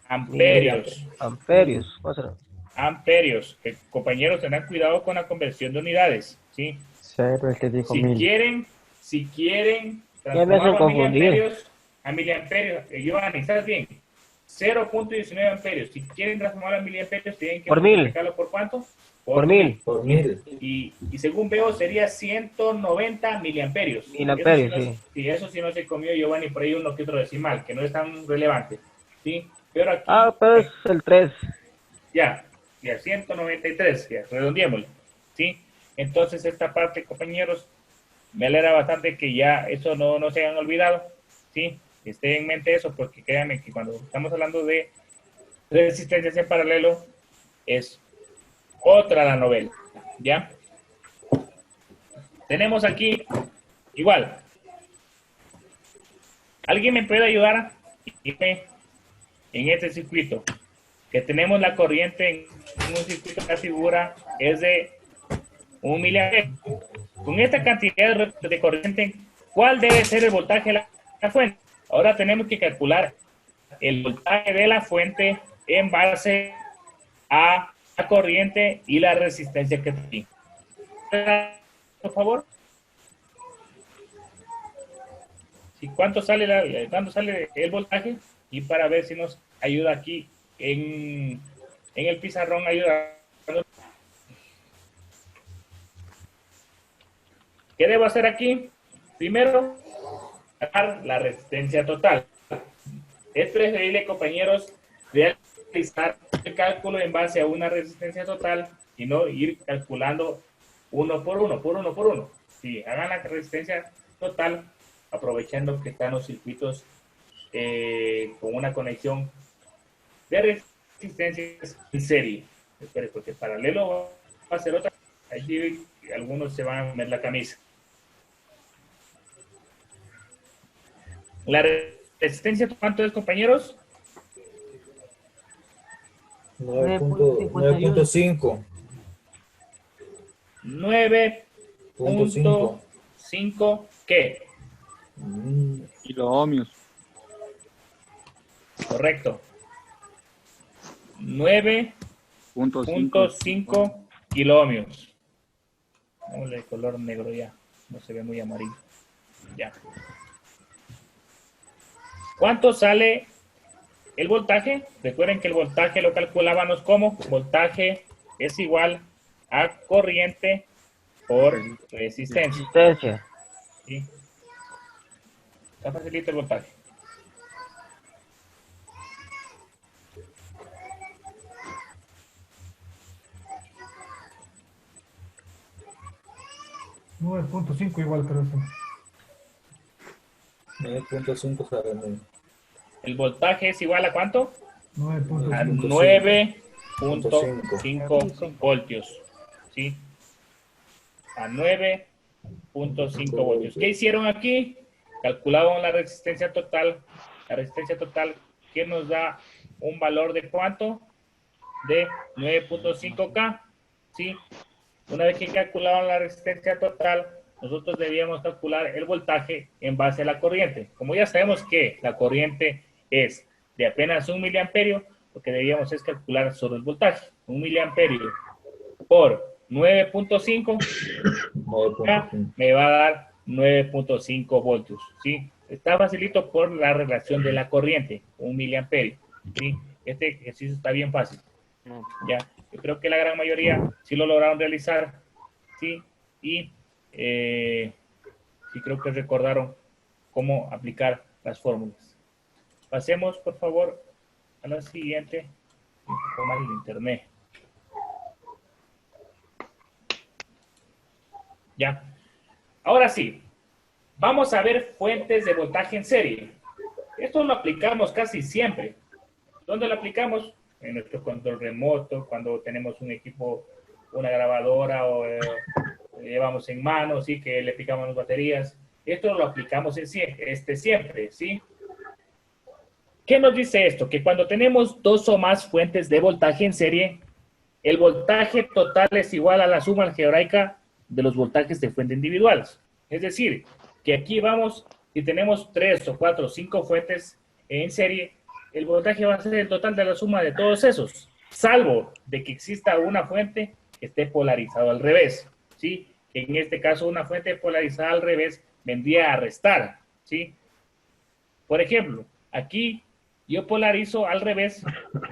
amperios. Amperios. ¿Cuál será? Amperios. Compañeros, tengan cuidado con la conversión de unidades, ¿sí? Cero, el que dijo Si 1000. quieren Ya me hacen transformarlo confundir. a miliamperios, Giovanni, ¿estás bien? 0.19 amperios. Si quieren transformarlo a miliamperios, tienen que Por 1000. multiplicarlo por ¿cuánto? Por 1000. Por 1000. Y según veo, sería 190 miliamperios. Miliamperios, Eso sí. Sí, eso sí no se comió Giovanni, por ahí uno que otro decimal, que no es tan relevante. ¿Sí? Pero aquí, Ah, pero es el 3. ya 193, ya, redondeémosle. ¿Sí? Entonces, esta parte, compañeros, me alegra bastante que ya eso no se hayan olvidado. ¿Sí? Estén en mente eso, porque créanme que cuando estamos hablando de resistencias en paralelo, es otra la novela. ¿Ya? Tenemos aquí, igual. ¿Alguien me puede ayudar en este circuito? Que tenemos la corriente en un circuito, la figura es de 1 miliamperio. Con esta cantidad de corriente, ¿cuál debe ser el voltaje de la fuente? Ahora tenemos que calcular el voltaje de la fuente en base a la corriente y la resistencia que tiene. Por favor. ¿Cuánto sale el voltaje? Y para ver si nos ayuda aquí en el pizarrón, ayuda. ¿Qué debo hacer aquí? Primero, sacar la resistencia total. Es preferible, compañeros, realizar el cálculo en base a una resistencia total y no ir calculando uno por uno. Sí, hagan la resistencia total aprovechando que están los circuitos con una conexión de resistencias en serie. Espere, porque paralelo va a ser otra. Allí algunos se van a poner la camisa. La resistencia, ¿cuánto es, compañeros? 9.5. 9.5, ¿qué? Kiloohmios. Correcto. 9.5 kiloohmios. Vamos de color negro ya. No se ve muy amarillo. Ya. ¿Cuánto sale el voltaje? Recuerden que el voltaje lo calculábamos como voltaje es igual a corriente por resistencia. Resistencia. ¿Sí? Está facilito el voltaje. $9.5 igual, pero eso. 9.5 sale muy. El voltaje es igual a ¿cuánto? 9.5. A 9.5 voltios. ¿Sí? A 9.5 voltios. ¿Qué hicieron aquí? Calculaban la resistencia total. La resistencia total que nos da un valor de ¿cuánto? De 9.5K. ¿Sí? Una vez que calculaban la resistencia total, nosotros debíamos calcular el voltaje en base a la corriente. Como ya sabemos que la corriente es de apenas 1 miliamperio, lo que debíamos es calcular solo el voltaje. 1 miliamperio por 9.5 me va a dar 9.5 voltios. ¿Sí? Está facilito por la relación de la corriente, 1 miliamperio. ¿Sí? Este ejercicio está bien fácil. Ya, yo creo que la gran mayoría sí lo lograron realizar, sí, y sí creo que recordaron cómo aplicar las fórmulas. Pasemos, por favor, a la siguiente. Un poco más el internet. Ya. Ahora sí, vamos a ver fuentes de voltaje en serie. Esto lo aplicamos casi siempre. ¿Dónde lo aplicamos? En nuestro control remoto, cuando tenemos un equipo, una grabadora o llevamos en mano, ¿sí? Que le aplicamos las baterías. Esto lo aplicamos en siempre, ¿sí? ¿Qué nos dice esto? Que cuando tenemos dos o más fuentes de voltaje en serie, el voltaje total es igual a la suma algebraica de los voltajes de fuente individuales. Es decir, que aquí vamos, si tenemos 3 o 4 o 5 fuentes en serie, el voltaje va a ser el total de la suma de todos esos, salvo de que exista una fuente que esté polarizada al revés, ¿sí? En este caso, una fuente polarizada al revés vendría a restar, ¿sí? Por ejemplo, aquí yo polarizo al revés,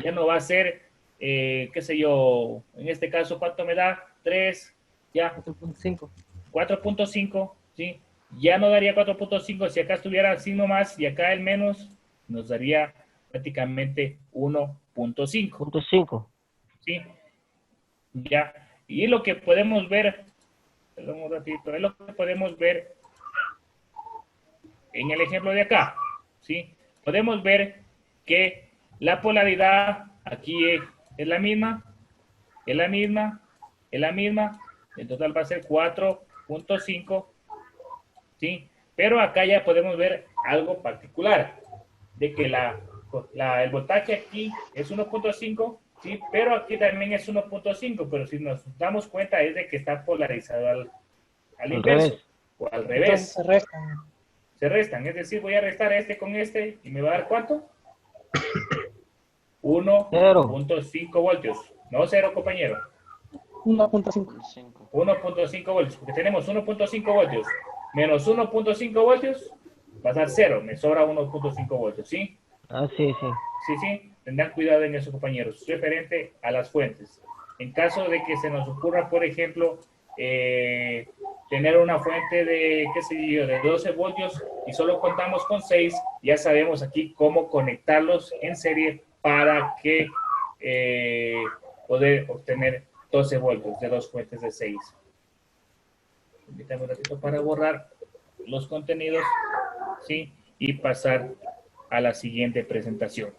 ya no va a ser, qué sé yo, en este caso, ¿cuánto me da? 3, ya. 4.5. 4.5, ¿sí? Ya no daría 4.5, si acá estuviera el signo más y acá el menos, nos daría prácticamente 1.5. 0.5. ¿Sí? Ya. Y lo que podemos ver, perdón un ratito, es lo que podemos ver en el ejemplo de acá, ¿sí? Podemos ver que la polaridad aquí es la misma, es la misma, es la misma, en total va a ser 4.5, ¿sí? Pero acá ya podemos ver algo particular, de que el voltaje aquí es 1.5, ¿sí? Pero aquí también es 1.5, pero si nos damos cuenta es de que está polarizado al inverso, revés. o al revés. Entonces se restan. Se restan, es decir, voy a restar este con este y me va a dar ¿cuánto? 1.5 voltios. No 0, compañero. 1.5. 1.5 voltios, porque tenemos 1.5 voltios menos 1.5 voltios, va a dar 0, me sobra 1.5 voltios, ¿sí? Ah, sí, sí. Sí, sí, tendrán cuidado en eso, compañeros, referente a las fuentes. En caso de que se nos ocurra, por ejemplo, tener una fuente de, qué sé yo, de 12 voltios y solo contamos con 6, ya sabemos aquí cómo conectarlos en serie para que poder obtener 12 voltios de dos fuentes de 6. Permítame un ratito para borrar los contenidos, ¿sí? Y pasar a la siguiente presentación.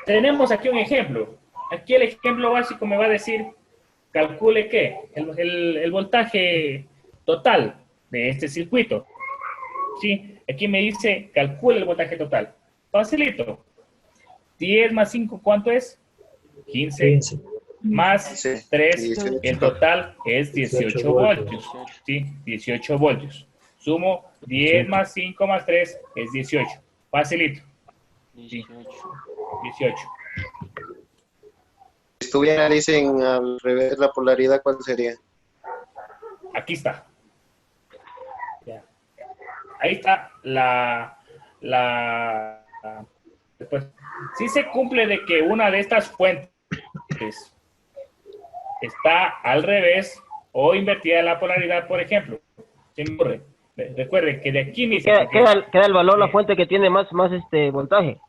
Tenemos aquí un ejemplo. Aquí el ejemplo básico me va a decir, calcule ¿qué? El voltaje total de este circuito. ¿Sí? Aquí me dice, calcule el voltaje total. Facilito. 10 más 5, ¿cuánto es? 15. Más 3, 18. el total es 18 voltios. ¿Sí? 18 voltios. Sumo 10 más 5 más 3 es 18. Facilito. ¿Sí? 18. Si estuviera, dicen, al revés la polaridad, ¿cuál sería? Aquí está. Ya. Ahí está después, si se cumple de que una de estas fuentes está al revés o invertida la polaridad, por ejemplo. Recuerden que de aquí me dice Queda el valor la fuente que tiene más voltaje.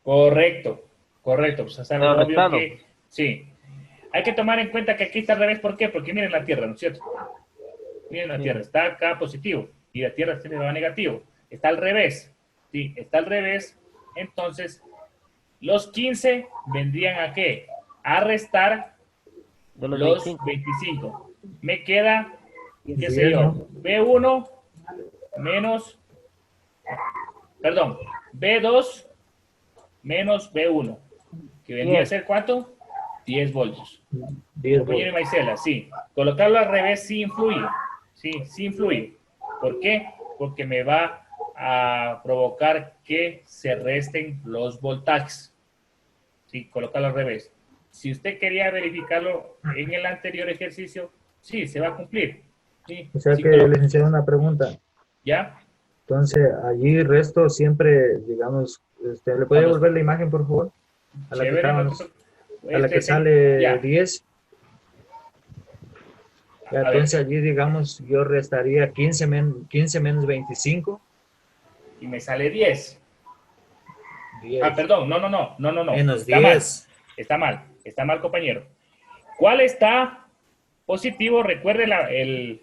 correcto, pues es algo obvio restado. que sí. Hay que tomar en cuenta que aquí está al revés, ¿por qué? Porque miren la Tierra, ¿no es cierto? Miren la Tierra, está acá positivo y la Tierra se va negativo. Está al revés, ¿sí? Está al revés. Entonces, los 15 vendrían a ¿qué? A restar De los 25. 25. Me queda, qué sé yo, B1 menos, perdón, B2 menos B1, que vendría a ser ¿cuánto? 10 voltios. Compañero Maicela, sí. Colocarlo al revés sí influye. Sí influye. ¿Por qué? Porque me va a provocar que se resten los voltajes. Sí, colocarlo al revés. Si usted quería verificarlo en el anterior ejercicio, sí, se va a cumplir. Sí, O sea sí, que, licenciado, una pregunta. ¿ya? Entonces, allí resto siempre, digamos, ¿le puede devolver la imagen, por favor? A la que, a la que sale ya. 10. Ya, entonces allí, digamos, yo restaría 15 menos 25. Y me sale 10. 10. Ah, perdón, no. Menos Está 10. Está mal, compañero. ¿Cuál está positivo? Recuerde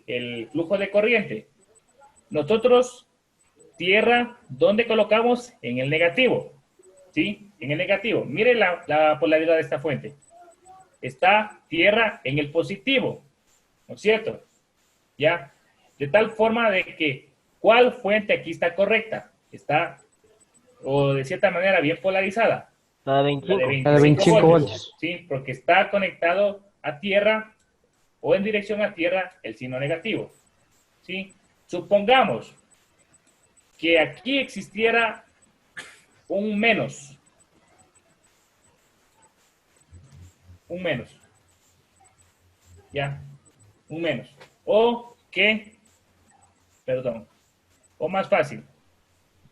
el flujo de corriente. Nosotros, tierra, ¿dónde colocamos? En el negativo. ¿Sí? En el negativo. Mire la polaridad de esta fuente. Está tierra en el positivo. ¿No es cierto? ¿Ya? De tal forma de que, ¿cuál fuente aquí está correcta? Está, o de cierta manera, bien polarizada. La de 25. La de 25 voltios. Sí, porque está conectado a tierra o en dirección a tierra el signo negativo. ¿Sí? Supongamos que aquí existiera un menos. Un menos. ¿Ya? Un menos. O que, perdón, o más fácil,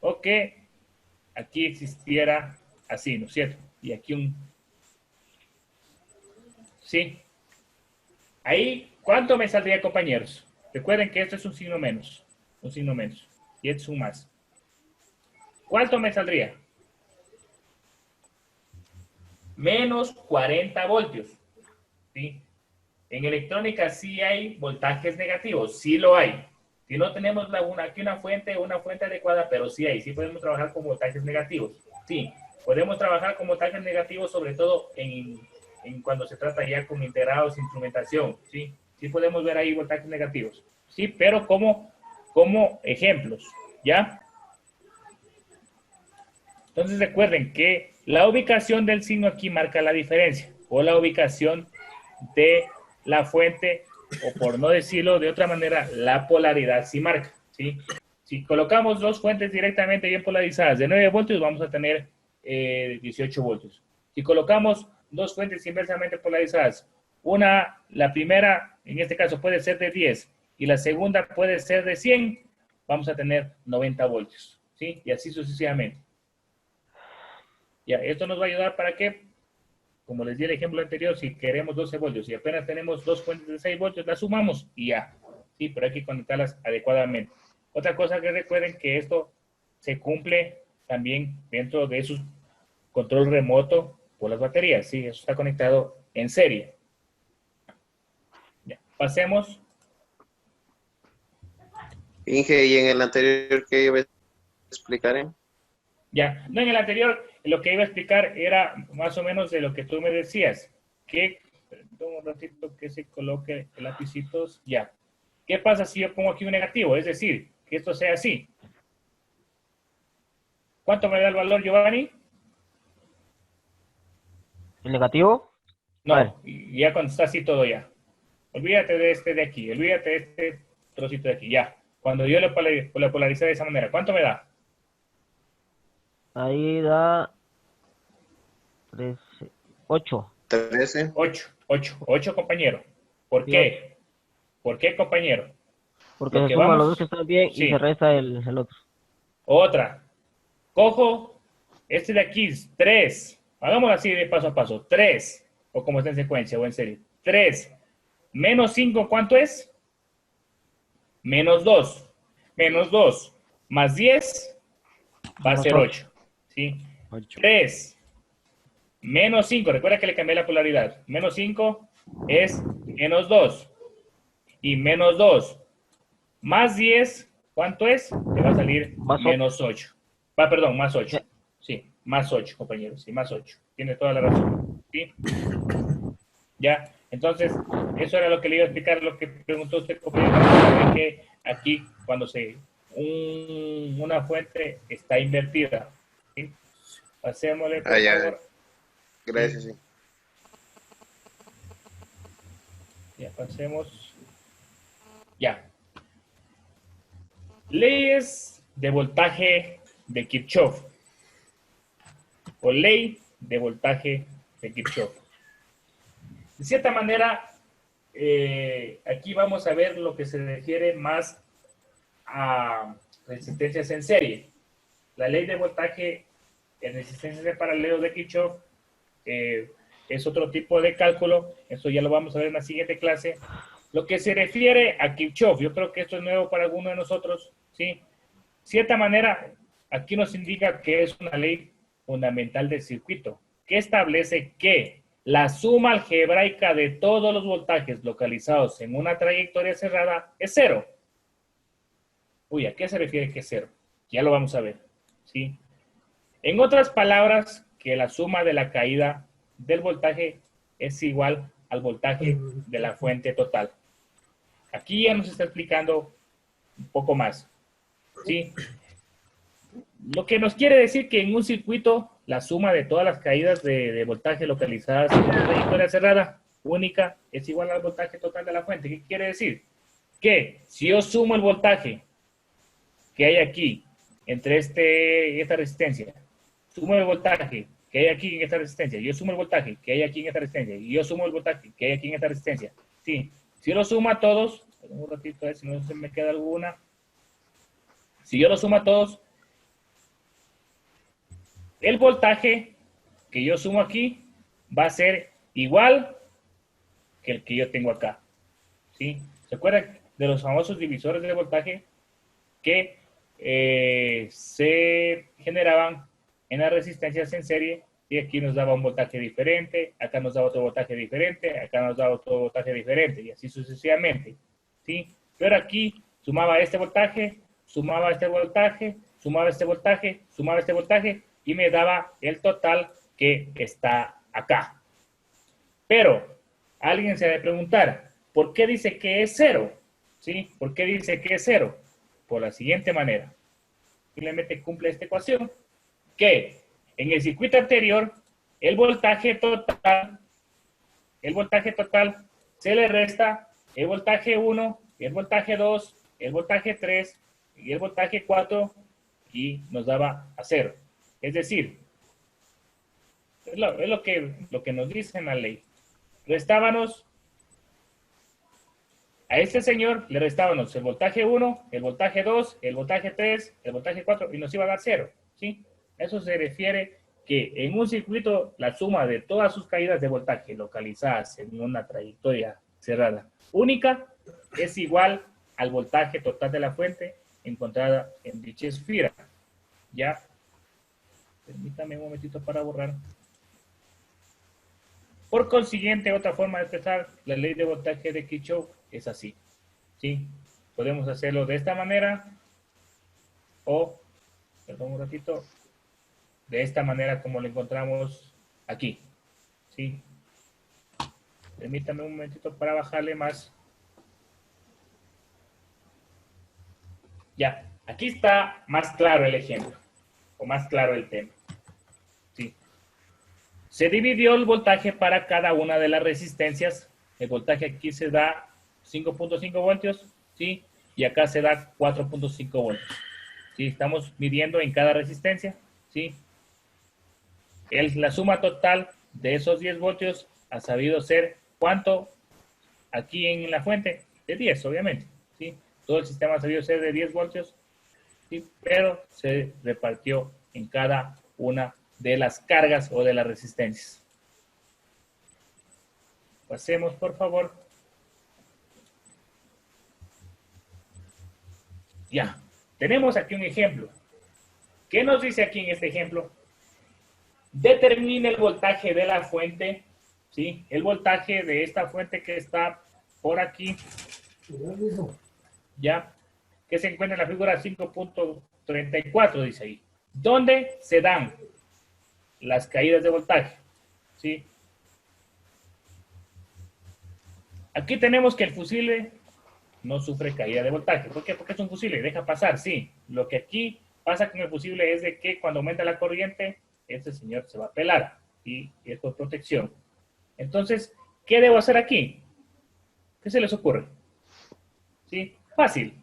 o que aquí existiera así, ¿no es cierto? Y aquí un, ¿sí? Ahí, ¿cuánto me saldría, compañeros? Recuerden que esto es un signo menos, y esto es un más. ¿Cuánto me saldría? Menos 40 voltios, ¿sí? En electrónica sí hay voltajes negativos, sí lo hay. Si no tenemos aquí una fuente adecuada, pero sí hay, sí podemos trabajar con voltajes negativos. Sí, podemos trabajar con voltajes negativos, sobre todo en cuando se trata ya con integrados, instrumentación, ¿sí? Sí podemos ver ahí voltajes negativos, ¿sí? Pero como ejemplos, ¿ya? Entonces recuerden que la ubicación del signo aquí marca la diferencia, o la ubicación de la fuente, o por no decirlo de otra manera, la polaridad sí marca, ¿sí? Si colocamos dos fuentes directamente bien polarizadas de 9 voltios, vamos a tener 18 voltios. Si colocamos dos fuentes inversamente polarizadas, la primera, en este caso, puede ser de 10 y la segunda puede ser de 100, vamos a tener 90 voltios, ¿sí? Y así sucesivamente. Ya, esto nos va a ayudar para que, como les di el ejemplo anterior, si queremos 12 voltios y apenas tenemos dos fuentes de 6 voltios, las sumamos y ya. Sí, pero hay que conectarlas adecuadamente. Otra cosa que recuerden que esto se cumple también dentro de su control remoto por las baterías. Sí, eso está conectado en serie. Ya, pasemos. Inge, ¿y en el anterior qué iba a explicar? Ya, no, en el anterior lo que iba a explicar era más o menos de lo que tú me decías, que, perdón, un ratito que se coloque el lapicitos, ya. ¿Qué pasa si yo pongo aquí un negativo? Es decir, que esto sea así. ¿Cuánto me da el valor, Giovanni? ¿El negativo? No, ya cuando está así todo ya. Olvídate de este de aquí, olvídate de este trocito de aquí, ya. Cuando yo le polaricé de esa manera, ¿cuánto me da? Ahí da 13, 8. 13. 8, compañero. ¿Por qué? ¿Por qué, compañero? Porque se suman los dos que están bien y se resta el otro. Otra. Cojo este de aquí, 3. Hagámoslo así de paso a paso. 3. O como está en secuencia o en serie. 3. Menos 5, ¿cuánto es? Menos 2. Menos 2. Más 10 va a ser 8. ¿Sí? 3 menos 5, recuerda que le cambié la polaridad. Menos 5 es menos 2. Y menos 2 más 10, ¿cuánto es? Te va a salir menos 8. Perdón, más 8. Sí, más 8, compañeros. Sí, más 8. Tiene toda la razón. ¿Sí? Ya, entonces, eso era lo que le iba a explicar, lo que preguntó usted, compañero, que aquí, cuando una fuente está invertida. ¿Sí? Pasémosle, por favor. Gracias, sí. Ya, pasemos. Ya. Leyes de voltaje de Kirchhoff. O ley de voltaje de Kirchhoff. De cierta manera, aquí vamos a ver lo que se refiere más a resistencias en serie. La ley de voltaje en resistencias de paralelo de Kirchhoff es otro tipo de cálculo. Eso ya lo vamos a ver en la siguiente clase. Lo que se refiere a Kirchhoff, yo creo que esto es nuevo para alguno de nosotros, ¿sí? De cierta manera, aquí nos indica que es una ley fundamental del circuito, que establece que la suma algebraica de todos los voltajes localizados en una trayectoria cerrada es 0. Uy, ¿a qué se refiere que es 0? Ya lo vamos a ver, ¿sí? En otras palabras, que la suma de la caída del voltaje es igual al voltaje de la fuente total. Aquí ya nos está explicando un poco más, ¿sí? Lo que nos quiere decir que en un circuito, la suma de todas las caídas de voltaje localizadas en una trayectoria cerrada única es igual al voltaje total de la fuente. ¿Qué quiere decir? Que si yo sumo el voltaje que hay aquí entre esta resistencia, sumo el voltaje que hay aquí en esta resistencia, yo sumo el voltaje que hay aquí en esta resistencia, y yo sumo el voltaje que hay aquí en esta resistencia, ¿sí? Si yo lo sumo a todos, un ratito a ver si no se me queda alguna, si yo lo sumo a todos, el voltaje que yo sumo aquí va a ser igual que el que yo tengo acá, ¿sí? ¿Se acuerdan de los famosos divisores de voltaje que se generaban en las resistencias en serie? Y aquí nos daba un voltaje diferente, acá nos daba otro voltaje diferente, acá nos daba otro voltaje diferente, y así sucesivamente, ¿sí? Pero aquí sumaba este voltaje, sumaba este voltaje, sumaba este voltaje, sumaba este voltaje, y me daba el total que está acá. Pero alguien se ha de preguntar, ¿por qué dice que es cero? ¿Sí? ¿Por qué dice que es cero? Por la siguiente manera. Simplemente cumple esta ecuación, que en el circuito anterior, el voltaje total se le resta el voltaje 1, el voltaje 2, el voltaje 3 y el voltaje 4, y nos daba a 0. Es decir, es lo que nos dice en la ley. Restábamos a este señor, le restábamos el voltaje 1, el voltaje 2, el voltaje 3, el voltaje 4, y nos iba a dar 0, ¿sí? Eso se refiere que en un circuito la suma de todas sus caídas de voltaje localizadas en una trayectoria cerrada única es igual al voltaje total de la fuente encontrada en dicha esfera. Ya, permítame un momentito para borrar. Por consiguiente, otra forma de expresar la ley de voltaje de Kirchhoff es así, ¿sí? Podemos hacerlo de esta manera o, perdón un ratito, de esta manera como lo encontramos aquí, ¿sí? Permítame un momentito para bajarle más. Ya, aquí está más claro el ejemplo, o más claro el tema, ¿sí? Se dividió el voltaje para cada una de las resistencias. El voltaje aquí se da 5.5 voltios, ¿sí? Y acá se da 4.5 voltios, ¿sí? Estamos midiendo en cada resistencia, ¿sí? La suma total de esos 10 voltios ha sabido ser, ¿cuánto? Aquí en la fuente, de 10, obviamente, ¿sí? Todo el sistema ha sabido ser de 10 voltios, ¿sí? Pero se repartió en cada una de las cargas o de las resistencias. Pasemos, por favor. Ya, tenemos aquí un ejemplo. ¿Qué nos dice aquí en este ejemplo? Determine el voltaje de la fuente, ¿sí? El voltaje de esta fuente que está por aquí, ya, que se encuentra en la figura 5.34, dice ahí. ¿Dónde se dan las caídas de voltaje? ¿Sí? Aquí tenemos que el fusible no sufre caída de voltaje. ¿Por qué? Porque es un fusible, deja pasar, sí. Lo que aquí pasa con el fusible es de que cuando aumenta la corriente, este señor se va a pelar, y es por protección. Entonces, ¿qué debo hacer aquí? ¿Qué se les ocurre? ¿Sí? Fácil.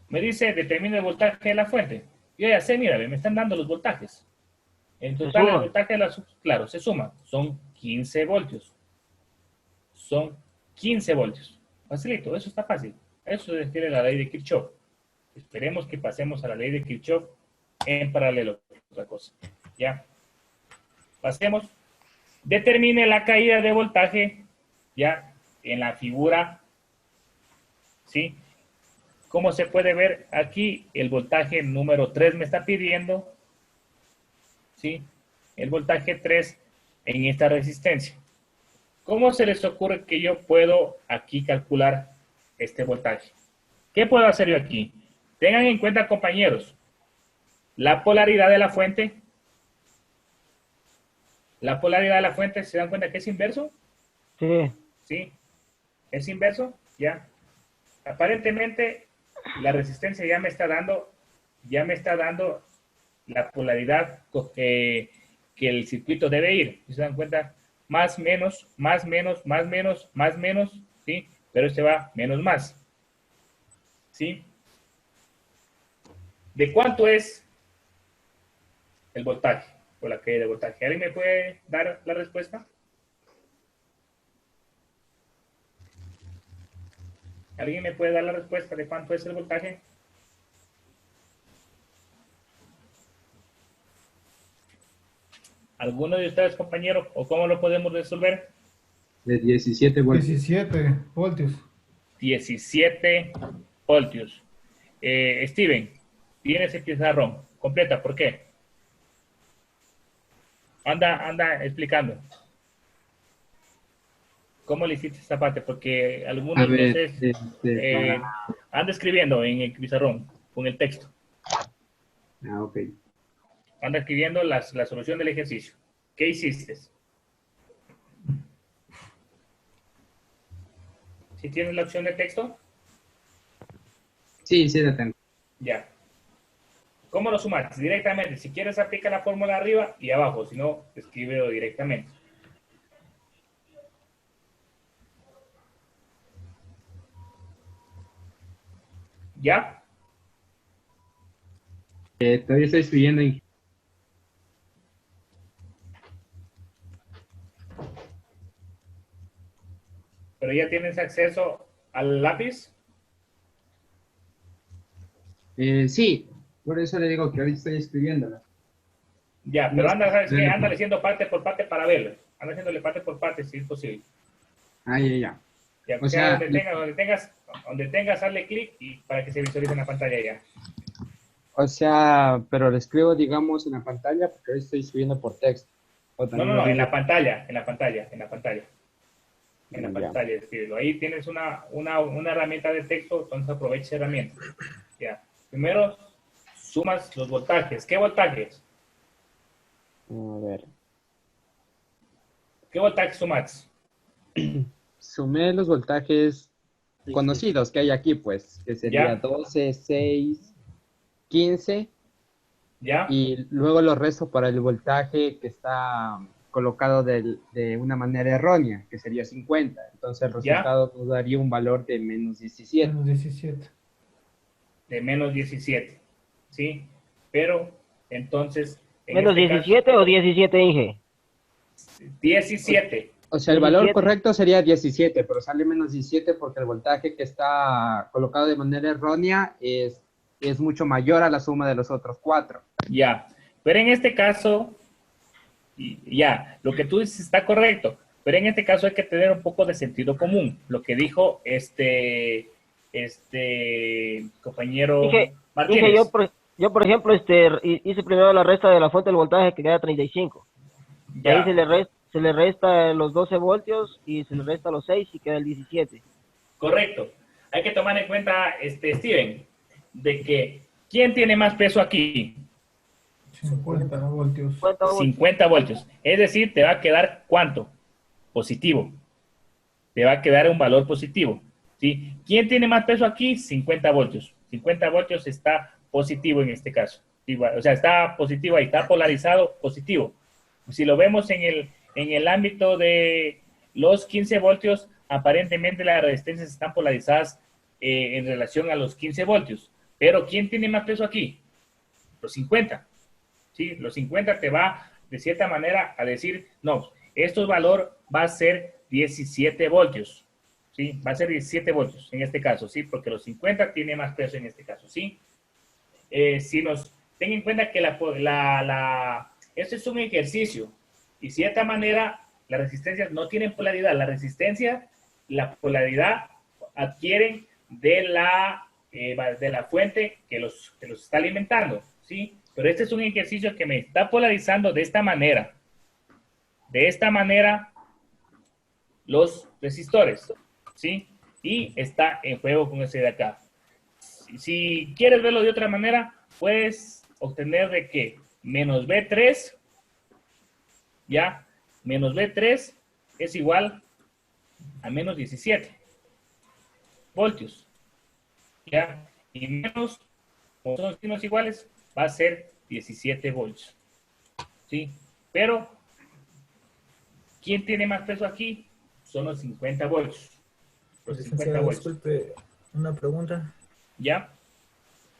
Me dice, determina el voltaje de la fuente. Yo ya sé, mira, me están dando los voltajes. En total, el voltaje de la... Claro, se suma. Son 15 voltios. Son 15 voltios. Facilito, eso está fácil. Eso se refiere a la ley de Kirchhoff. Esperemos que pasemos a la ley de Kirchhoff en paralelo. Otra cosa. Ya. Pasemos. Determine la caída de voltaje, ya, en la figura, ¿sí? Como se puede ver aquí, el voltaje número 3 me está pidiendo, ¿sí? El voltaje 3 en esta resistencia. ¿Cómo se les ocurre que yo puedo aquí calcular este voltaje? ¿Qué puedo hacer yo aquí? Tengan en cuenta, compañeros, la polaridad de la fuente. La polaridad de la fuente, ¿se dan cuenta que es inverso? Sí. ¿Sí? ¿Es inverso? Ya. Aparentemente, la resistencia ya me está dando la polaridad que el circuito debe ir. ¿Se dan cuenta? más, menos, más, menos, más, menos, más, menos, ¿sí? Pero este va menos, más, ¿sí? ¿De cuánto es el voltaje o la caída de voltaje? ¿Alguien me puede dar la respuesta? ¿Alguien me puede dar la respuesta de cuánto es el voltaje? ¿Alguno de ustedes, compañeros, o cómo lo podemos resolver? De 17 voltios. 17 voltios. 17 voltios. Steven, tienes el pizarrón. Completa, ¿por qué? Anda explicando. ¿Cómo le hiciste esta parte? Porque algunos, A ver, entonces, anda escribiendo en el pizarrón, con el texto. ok. Anda escribiendo la solución del ejercicio. ¿Qué hiciste? ¿Sí tienes la opción de texto? Sí, la tengo. Ya. ¿Cómo lo sumas? Directamente. Si quieres, aplica la fórmula arriba y abajo. Si no, escríbelo directamente. ¿Ya? Todavía estoy escribiendo. ¿Pero ya tienes acceso al lápiz? Sí, por eso le digo que ahorita estoy escribiéndola. Ya, pero anda, ¿sabes qué? Anda haciendo parte por parte para verlo. Anda haciéndole parte por parte si es posible. Ya. Ya, O sea, donde tengas, hazle clic y para que se visualice en la pantalla ya. O sea, pero lo escribo, digamos, en la pantalla porque hoy estoy escribiendo por texto. No, en la pantalla, en la pantalla. En la Ya. pantalla, escríbelo. Ahí tienes una herramienta de texto, entonces aprovecha esa herramienta. Ya. Primero, sumas los voltajes. ¿Qué voltajes? A ver. ¿Qué voltajes sumas? Sumé los voltajes conocidos que hay aquí, pues, que sería Ya. 12, 6, 15, ¿Ya? y luego lo resto para el voltaje que está colocado de una manera errónea, que sería 50. Entonces el resultado nos daría un valor de menos 17. Menos 17. De menos 17. ¿Sí? Pero, entonces... ¿Menos 17 o 17, Inge? 17. O sea, el valor 17. correcto sería 17, pero sale menos 17 porque el voltaje que está colocado de manera errónea es mucho mayor a la suma de los otros 4. Ya, pero en este caso, ya, lo que tú dices está correcto, pero en este caso hay que tener un poco de sentido común. Lo que dijo este compañero Martínez. Dije, yo, por ejemplo, hice primero la resta de la fuente del voltaje que queda 35. Y Ya. ahí se le resta los 12 voltios y se le resta los 6 y queda el 17. Correcto. Hay que tomar en cuenta, Steven, de que ¿quién tiene más peso aquí? 50 voltios. 50 voltios. Es decir, te va a quedar ¿cuánto? Positivo. Te va a quedar un valor positivo. ¿Sí? ¿Quién tiene más peso aquí? 50 voltios. 50 voltios está positivo en este caso. Igual, o sea, está positivo ahí, está polarizado positivo. Si lo vemos en el ámbito de los 15 voltios, aparentemente las resistencias están polarizadas en relación a los 15 voltios. Pero ¿quién tiene más peso aquí? Los 50. ¿Sí? Los 50 te va, de cierta manera, a decir, no, este valor va a ser 17 voltios. ¿Sí? Va a ser 17 voltios en este caso, ¿sí? Porque los 50 tiene más peso en este caso, ¿sí? Ten en cuenta que este es un ejercicio y de cierta manera las resistencias no tienen polaridad. La resistencia, la polaridad adquieren de la fuente que los está alimentando, ¿sí? Pero este es un ejercicio que me está polarizando de esta manera. De esta manera los resistores, ¿sí? Y está en juego con ese de acá. Si quieres verlo de otra manera, puedes obtener de que menos B3, ¿ya? Menos B3 es igual a menos 17 voltios, ¿ya? Y menos, como son signos iguales, va a ser 17 voltios, ¿sí? Pero ¿Quién tiene más peso aquí? Son los 50 voltios. Los 50 voltios. Disculpe, una pregunta. ¿Ya?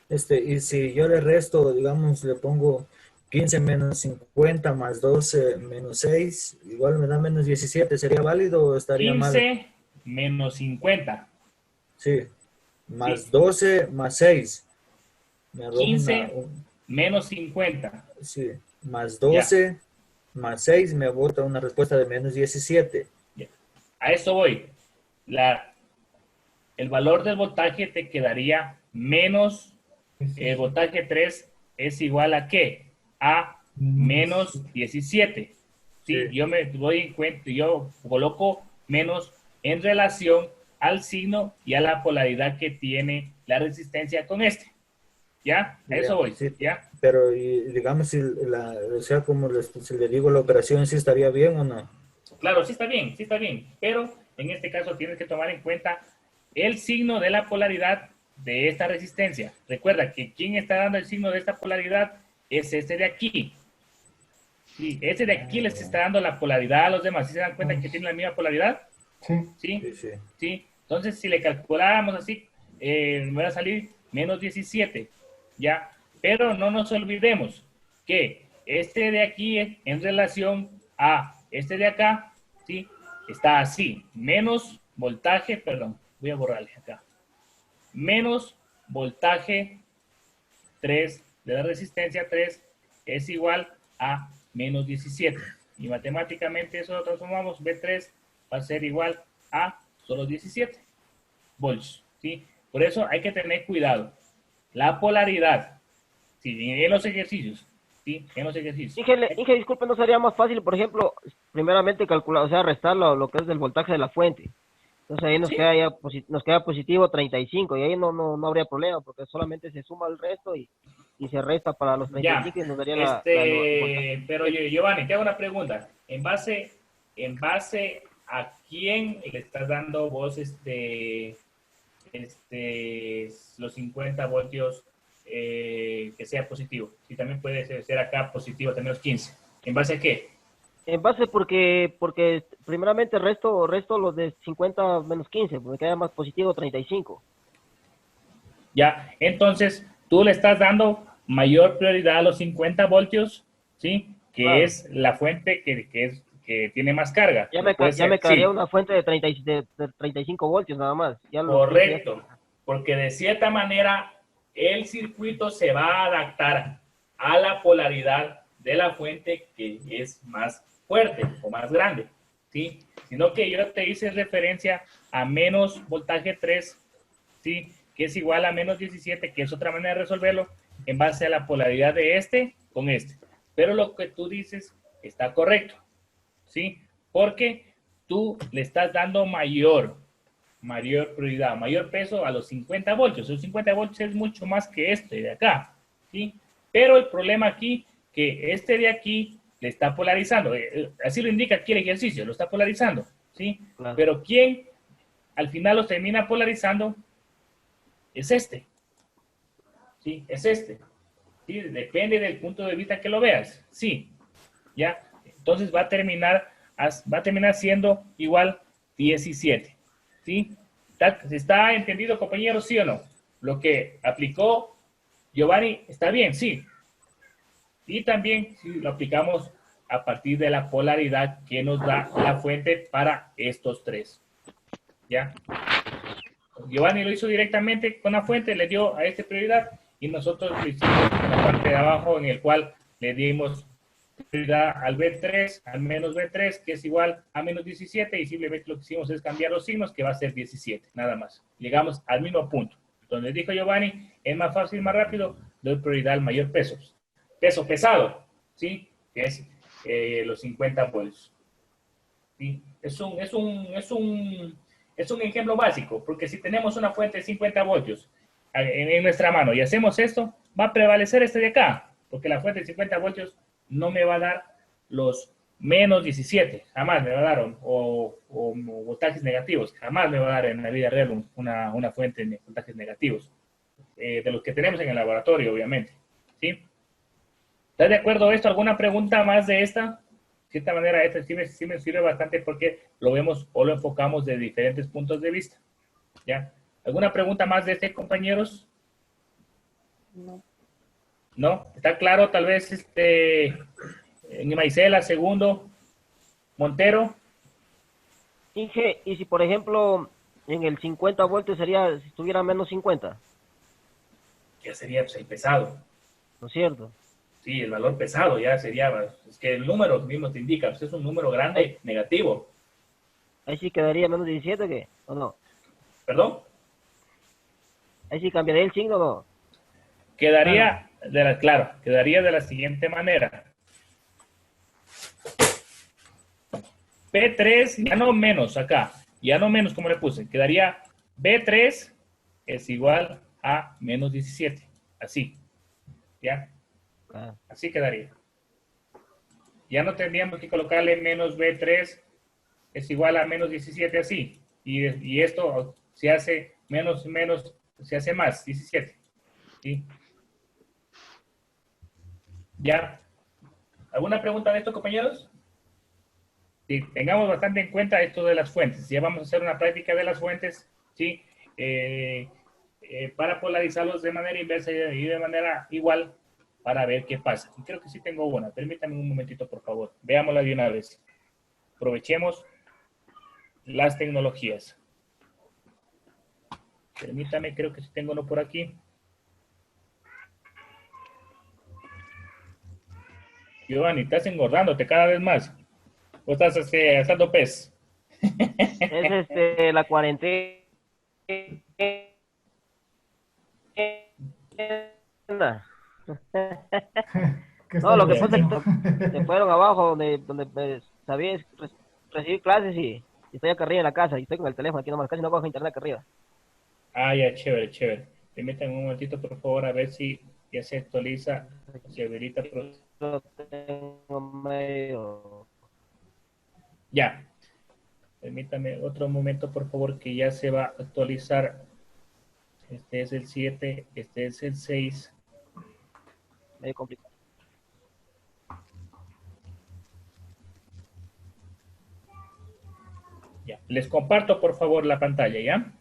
Y si yo le resto, digamos, le pongo 15 menos 50 más 12 menos 6, igual me da menos 17, ¿sería válido o estaría 15 mal? menos 50. Sí, más Sí. 12 más 6. Me arroja 15 menos 50. Sí, más 12 más 6 me bota una respuesta de menos 17. Ya. A eso voy. El valor del voltaje te quedaría menos, el voltaje 3 es igual a ¿qué? A menos 17. ¿Sí? Yo me doy en cuenta, yo coloco menos en relación al signo y a la polaridad que tiene la resistencia con este. ¿Ya? A eso voy. Sí, ¿Ya? pero digamos, o sea, como si le digo la operación, ¿sí estaría bien o no? Claro, sí está bien, pero en este caso tienes que tomar en cuenta el signo de la polaridad de esta resistencia. Recuerda que quien está dando el signo de esta polaridad es este de aquí. Sí, este de aquí les está dando la polaridad a los demás. ¿Sí se dan cuenta que tienen la misma polaridad? Sí. Entonces, si le calculáramos así, me va a salir menos 17, ¿ya? Pero no nos olvidemos que este de aquí en relación a este de acá, ¿sí? Está así, menos voltaje, perdón, voy a borrarle acá. Menos voltaje 3 de la resistencia 3 es igual a menos 17. Y matemáticamente eso lo transformamos, B3 va a ser igual a solo 17 volts, ¿sí? Por eso hay que tener cuidado. La polaridad, ¿sí? En los ejercicios, ¿sí? En los ejercicios. Inge, disculpe, ¿no sería más fácil, por ejemplo, primeramente calcular, o sea, restar lo que es del voltaje de la fuente? Entonces ahí nos queda positivo 35 y ahí no habría problema porque solamente se suma el resto y se resta para los 35 y nos daría pero Giovanni, te hago una pregunta. ¿En base a quién le estás dando vos los 50 voltios que sea positivo? Si también puede ser acá positivo también los 15. ¿En base a qué? En base porque primeramente resto los de 50 menos 15, porque queda más positivo 35. Ya, entonces tú le estás dando mayor prioridad a los 50 voltios, ¿sí? Que claro, es la fuente que tiene más carga. Ya me quedaría una fuente de 35 voltios nada más. Correcto, porque de cierta manera el circuito se va a adaptar a la polaridad de la fuente que es más fuerte o más grande, ¿sí? Sino que yo te hice referencia a menos voltaje 3, ¿sí? Que es igual a menos 17, que es otra manera de resolverlo en base a la polaridad de este con este. Pero lo que tú dices está correcto, ¿sí? Porque tú le estás dando mayor prioridad, mayor peso a los 50 voltios. Los 50 voltios es mucho más que este de acá, ¿sí? Pero el problema aquí, que este de aquí le está polarizando. Así lo indica aquí el ejercicio, lo está polarizando, ¿sí? Claro. Pero quien al final los termina polarizando es este, ¿sí? Es este, ¿sí? Depende del punto de vista que lo veas, ¿sí? ¿Ya? Entonces va a terminar siendo igual 17, ¿sí? ¿Está entendido, compañeros, sí o no? Lo que aplicó Giovanni está bien, sí. Y también si lo aplicamos a partir de la polaridad que nos da la fuente para estos tres, ¿ya? Giovanni lo hizo directamente con la fuente, le dio a este prioridad y nosotros lo hicimos en la parte de abajo en el cual le dimos prioridad al B3, al menos B3, que es igual a menos 17 y simplemente lo que hicimos es cambiar los signos que va a ser 17, nada más. Llegamos al mismo punto. Donde dijo Giovanni, es más fácil, más rápido, doy prioridad al mayor peso. Peso pesado, ¿sí? Que es los 50 voltios. ¿Sí? Es un ejemplo básico, porque si tenemos una fuente de 50 voltios en nuestra mano y hacemos esto, va a prevalecer este de acá, porque la fuente de 50 voltios no me va a dar los menos 17, jamás me va a dar, o voltajes negativos, jamás me va a dar en la vida real una fuente de voltajes negativos, de los que tenemos en el laboratorio, obviamente, ¿sí? ¿Estás de acuerdo esto? ¿Alguna pregunta más de esta? cierta manera, este sí me sirve bastante porque lo vemos o lo enfocamos de diferentes puntos de vista. ¿Ya? ¿Alguna pregunta más de este, compañeros? No. ¿No? ¿Está claro? Tal vez, Maisela, segundo, Montero. Inge, y si por ejemplo en el 50 voltios sería, si estuviera menos 50, Ya sería pues, el pesado. ¿no es cierto? Sí, el valor pesado ya sería, es que el número mismo te indica, pues es un número grande, negativo. Ahí sí quedaría menos 17, ¿qué? ¿O no? ¿Perdón? Ahí sí cambiaría el signo, ¿no? Quedaría, quedaría de la siguiente manera. P3, ya no menos acá, ya no menos como le puse, quedaría B3 es igual a menos 17, así, ¿ya? Así quedaría. Ya no tendríamos que colocarle menos B3 es igual a menos 17 así, y esto se hace menos, se hace más, 17, ¿sí? ¿Ya? ¿Alguna pregunta de esto, compañeros? Sí, tengamos bastante en cuenta esto de las fuentes. Ya vamos a hacer una práctica de las fuentes, ¿sí? Para polarizarlos de manera inversa y de manera igual para ver qué pasa. Y creo que sí tengo una. Permítanme un momentito, por favor. Veámosla de una vez. Aprovechemos las tecnologías. Permítame, creo que sí tengo uno por aquí. Giovanni, estás engordándote cada vez más. ¿O estás asando pez? Es la cuarentena. No, lo que pasa es que se fueron abajo donde sabía recibir clases y estoy acá arriba en la casa y estoy con el teléfono aquí nomás, casi no cojo internet acá arriba. Ah, ya, chévere, chévere. Permítanme un momentito, por favor, a ver si ya se actualiza, se habilita. Lo tengo medio... Ya. Permítame otro momento, por favor, que ya se va a actualizar. Este es el 7, este es el 6. medio complicado. Ya. Les comparto, por favor, la pantalla, ¿ya?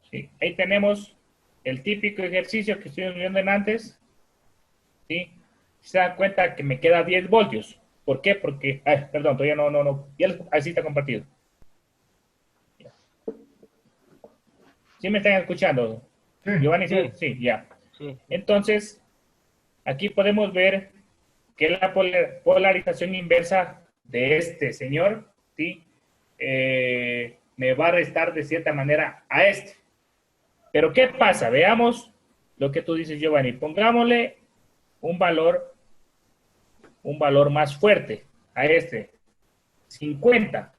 Sí. Ahí tenemos el típico ejercicio que estuvimos viendo antes. ¿Sí? Se dan cuenta que me queda 10 voltios. ¿Por qué? Porque, ay, perdón, todavía no. Así está compartido. ¿Sí me están escuchando? Sí. Giovanni, Sí. sí, ya. Sí. Entonces, aquí podemos ver que la polarización inversa de este señor, ¿sí? Me va a restar de cierta manera a este. Pero ¿qué pasa? Veamos lo que tú dices, Giovanni. Pongámosle un valor más fuerte a este. 50.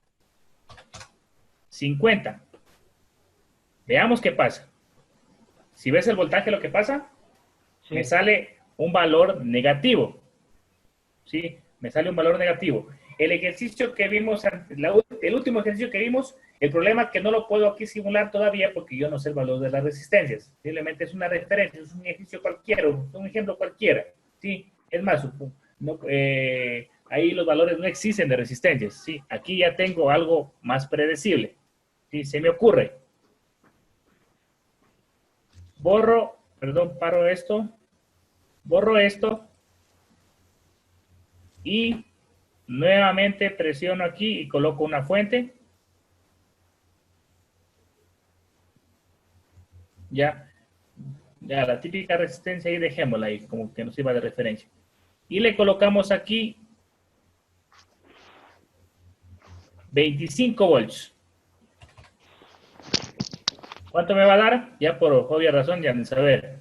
50. Veamos qué pasa. Si ves el voltaje, lo que pasa, Sí. me sale un valor negativo. ¿Sí? Me sale un valor negativo. El ejercicio que vimos, el último ejercicio que vimos, el problema es que no lo puedo aquí simular todavía porque yo no sé el valor de las resistencias. Simplemente es una referencia, es un ejercicio cualquiera, un ejemplo cualquiera. ¿Sí? Es más, no, ahí los valores no existen de resistencias. ¿Sí? Aquí ya tengo algo más predecible. ¿Sí? Se me ocurre. Paro esto. Borro esto. Y nuevamente presiono aquí y coloco una fuente. Ya la típica resistencia ahí dejémosla ahí, como que nos sirva de referencia. Y le colocamos aquí 25 volts. ¿Cuánto me va a dar? Ya por obvia razón, ya de saber.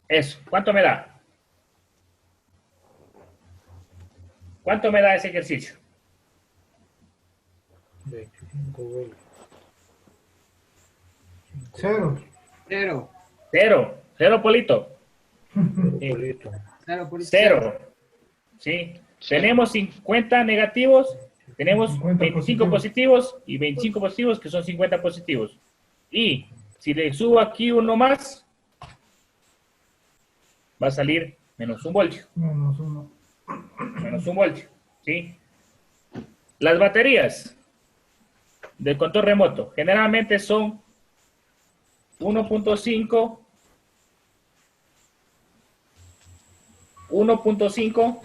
Eso, ¿cuánto me da? ¿Cuánto me da ese ejercicio? 25 volts. Cero. Cero, Polito. Polito. Cero. ¿sí? Tenemos 50 negativos, tenemos 25 positivos y 25 positivos que son 50 positivos. Y si le subo aquí uno más, va a salir menos 1 voltio. Menos 1. Menos 1 voltio, ¿sí? Las baterías del control remoto generalmente son 1.5, 1.5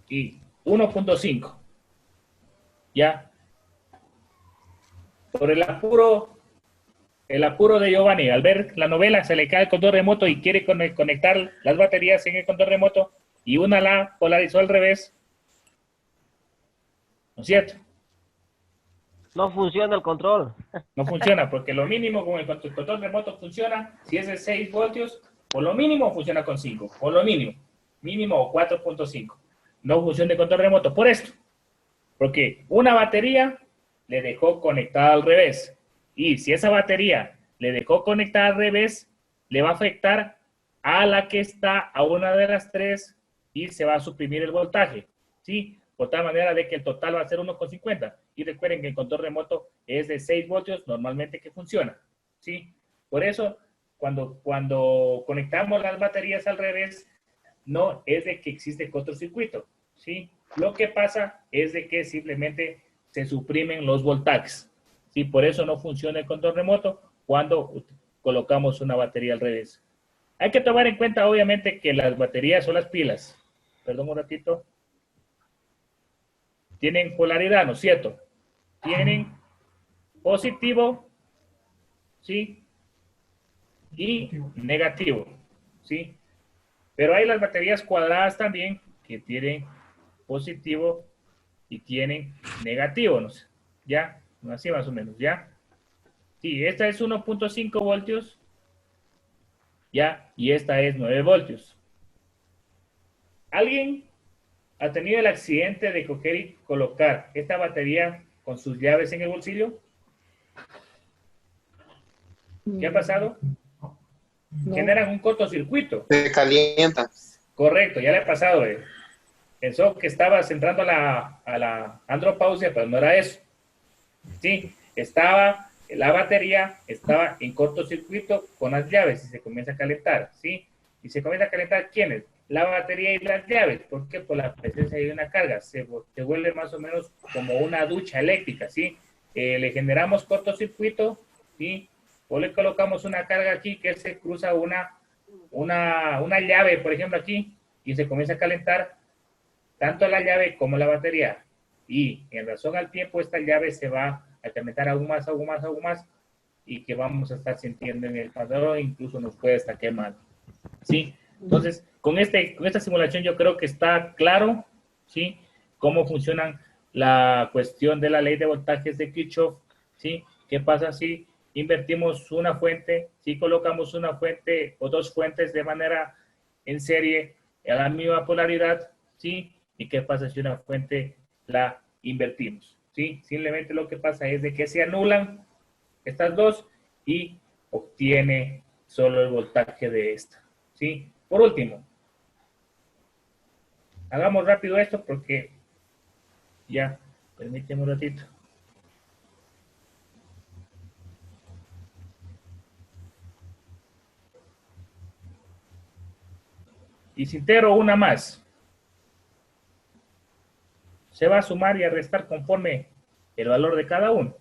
y 1.5. ¿Ya? Por el apuro de Giovanni, al ver la novela, se le cae el control remoto y quiere conectar las baterías en el control remoto y una la polarizó al revés. ¿No es cierto? No funciona el control. No funciona, porque lo mínimo con el control remoto funciona, si es de 6 voltios, por lo mínimo funciona con 5, por lo mínimo o 4.5. No funciona el control remoto por esto, porque una batería le dejó conectada al revés, y si esa batería le dejó conectada al revés, le va a afectar a la que está a una de las tres y se va a suprimir el voltaje, ¿sí? Por tal manera de que el total va a ser 1.50. Y recuerden que el control remoto es de 6 voltios normalmente que funciona, ¿sí? Por eso, cuando conectamos las baterías al revés, no es de que existe cortocircuito, ¿sí? Lo que pasa es de que simplemente se suprimen los voltajes, ¿sí? Por eso no funciona el control remoto cuando colocamos una batería al revés. Hay que tomar en cuenta, obviamente, que las baterías o las pilas, perdón un ratito, tienen polaridad, ¿no es cierto? Tienen positivo, ¿sí? Y negativo, ¿sí? Pero hay las baterías cuadradas también que tienen positivo y tienen negativo, ¿no? ¿Ya? Así más o menos, ¿ya? Sí, esta es 1.5 voltios, ¿ya? Y esta es 9 voltios. ¿Alguien ha tenido el accidente de coger y colocar esta batería con sus llaves en el bolsillo? ¿Qué ha pasado? No. Generan un cortocircuito. Se calienta. Correcto, ya le ha pasado. Pensó que estabas entrando a la andropausia, pero no era eso. Sí, la batería estaba en cortocircuito con las llaves y se comienza a calentar, ¿sí? Y se comienza a calentar, ¿quiénes? La batería y las llaves. ¿Por qué? Por la presencia de una carga. Se vuelve más o menos como una ducha eléctrica, ¿sí? Le generamos cortocircuito, ¿sí? O le colocamos una carga aquí que se cruza una llave, por ejemplo, aquí, y se comienza a calentar tanto la llave como la batería. Y en razón al tiempo, esta llave se va a calentar aún más, y que vamos a estar sintiendo en el pantalón, incluso nos puede estar quemando, ¿sí? Entonces, con esta simulación yo creo que está claro, ¿sí? Cómo funcionan la cuestión de la ley de voltajes de Kirchhoff, ¿sí? ¿Qué pasa si invertimos una fuente, si colocamos una fuente o dos fuentes de manera en serie a la misma polaridad, ¿sí? ¿Y qué pasa si una fuente la invertimos? ¿Sí? Simplemente lo que pasa es de que se anulan estas dos y obtiene solo el voltaje de esta, ¿sí? Por último, hagamos rápido esto porque ya, permíteme un ratito. Y si integro una más, se va a sumar y a restar conforme el valor de cada uno.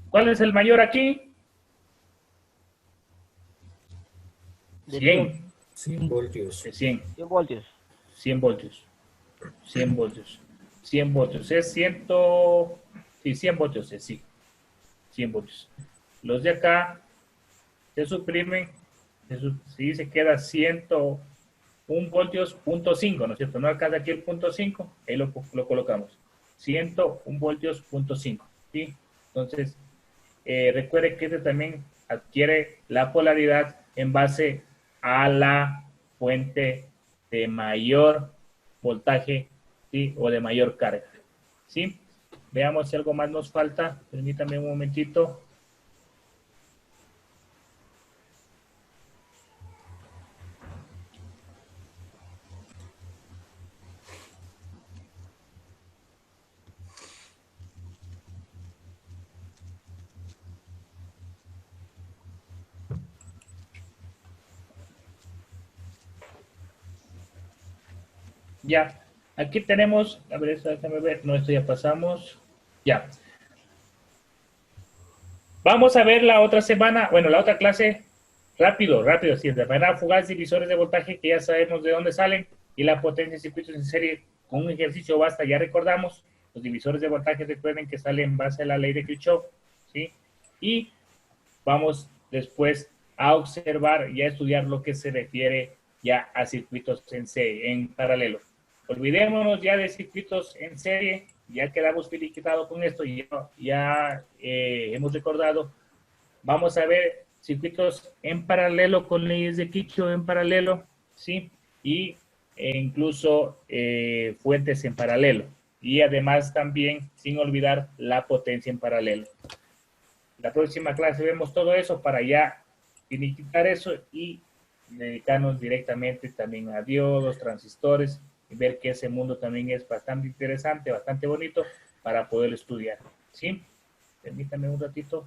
¿Cuál es el mayor aquí? 100. 100 voltios. 100. 100 voltios. 100 voltios. 100 voltios. 100 voltios. Es 100. Sí, 100 voltios, sí. 100 voltios. Los de acá se suprimen. Sí, se queda 101 voltios, punto 5, ¿no es cierto? No alcanza aquí el punto 5, ahí lo colocamos. 101 voltios, punto 5, ¿sí? Entonces, recuerde que este también adquiere la polaridad en base a la fuente de mayor voltaje ¿sí? O de mayor carga, ¿sí? Veamos si algo más nos falta. Permítame un momentito. Ya, aquí tenemos, a ver, déjame ver, no, esto ya pasamos. Ya. Vamos a ver la otra semana, bueno, la otra clase, rápido, sí, de manera fugaz, divisores de voltaje, que ya sabemos de dónde salen, y la potencia de circuitos en serie, con un ejercicio basta, ya recordamos, los divisores de voltaje, recuerden que salen en base a la ley de Kirchhoff, ¿sí? Y vamos después a observar y a estudiar lo que se refiere ya a circuitos en serie, en paralelo. Olvidémonos ya de circuitos en serie, ya quedamos finiquitados con esto, ya hemos recordado. Vamos a ver circuitos en paralelo con leyes de Kirchhoff en paralelo, ¿sí? Y incluso fuentes en paralelo. Y además también, sin olvidar, la potencia en paralelo. La próxima clase vemos todo eso para ya finiquitar eso y dedicarnos directamente también a diodos, transistores, y ver que ese mundo también es bastante interesante, bastante bonito para poder estudiar, ¿sí? Permítame un ratito.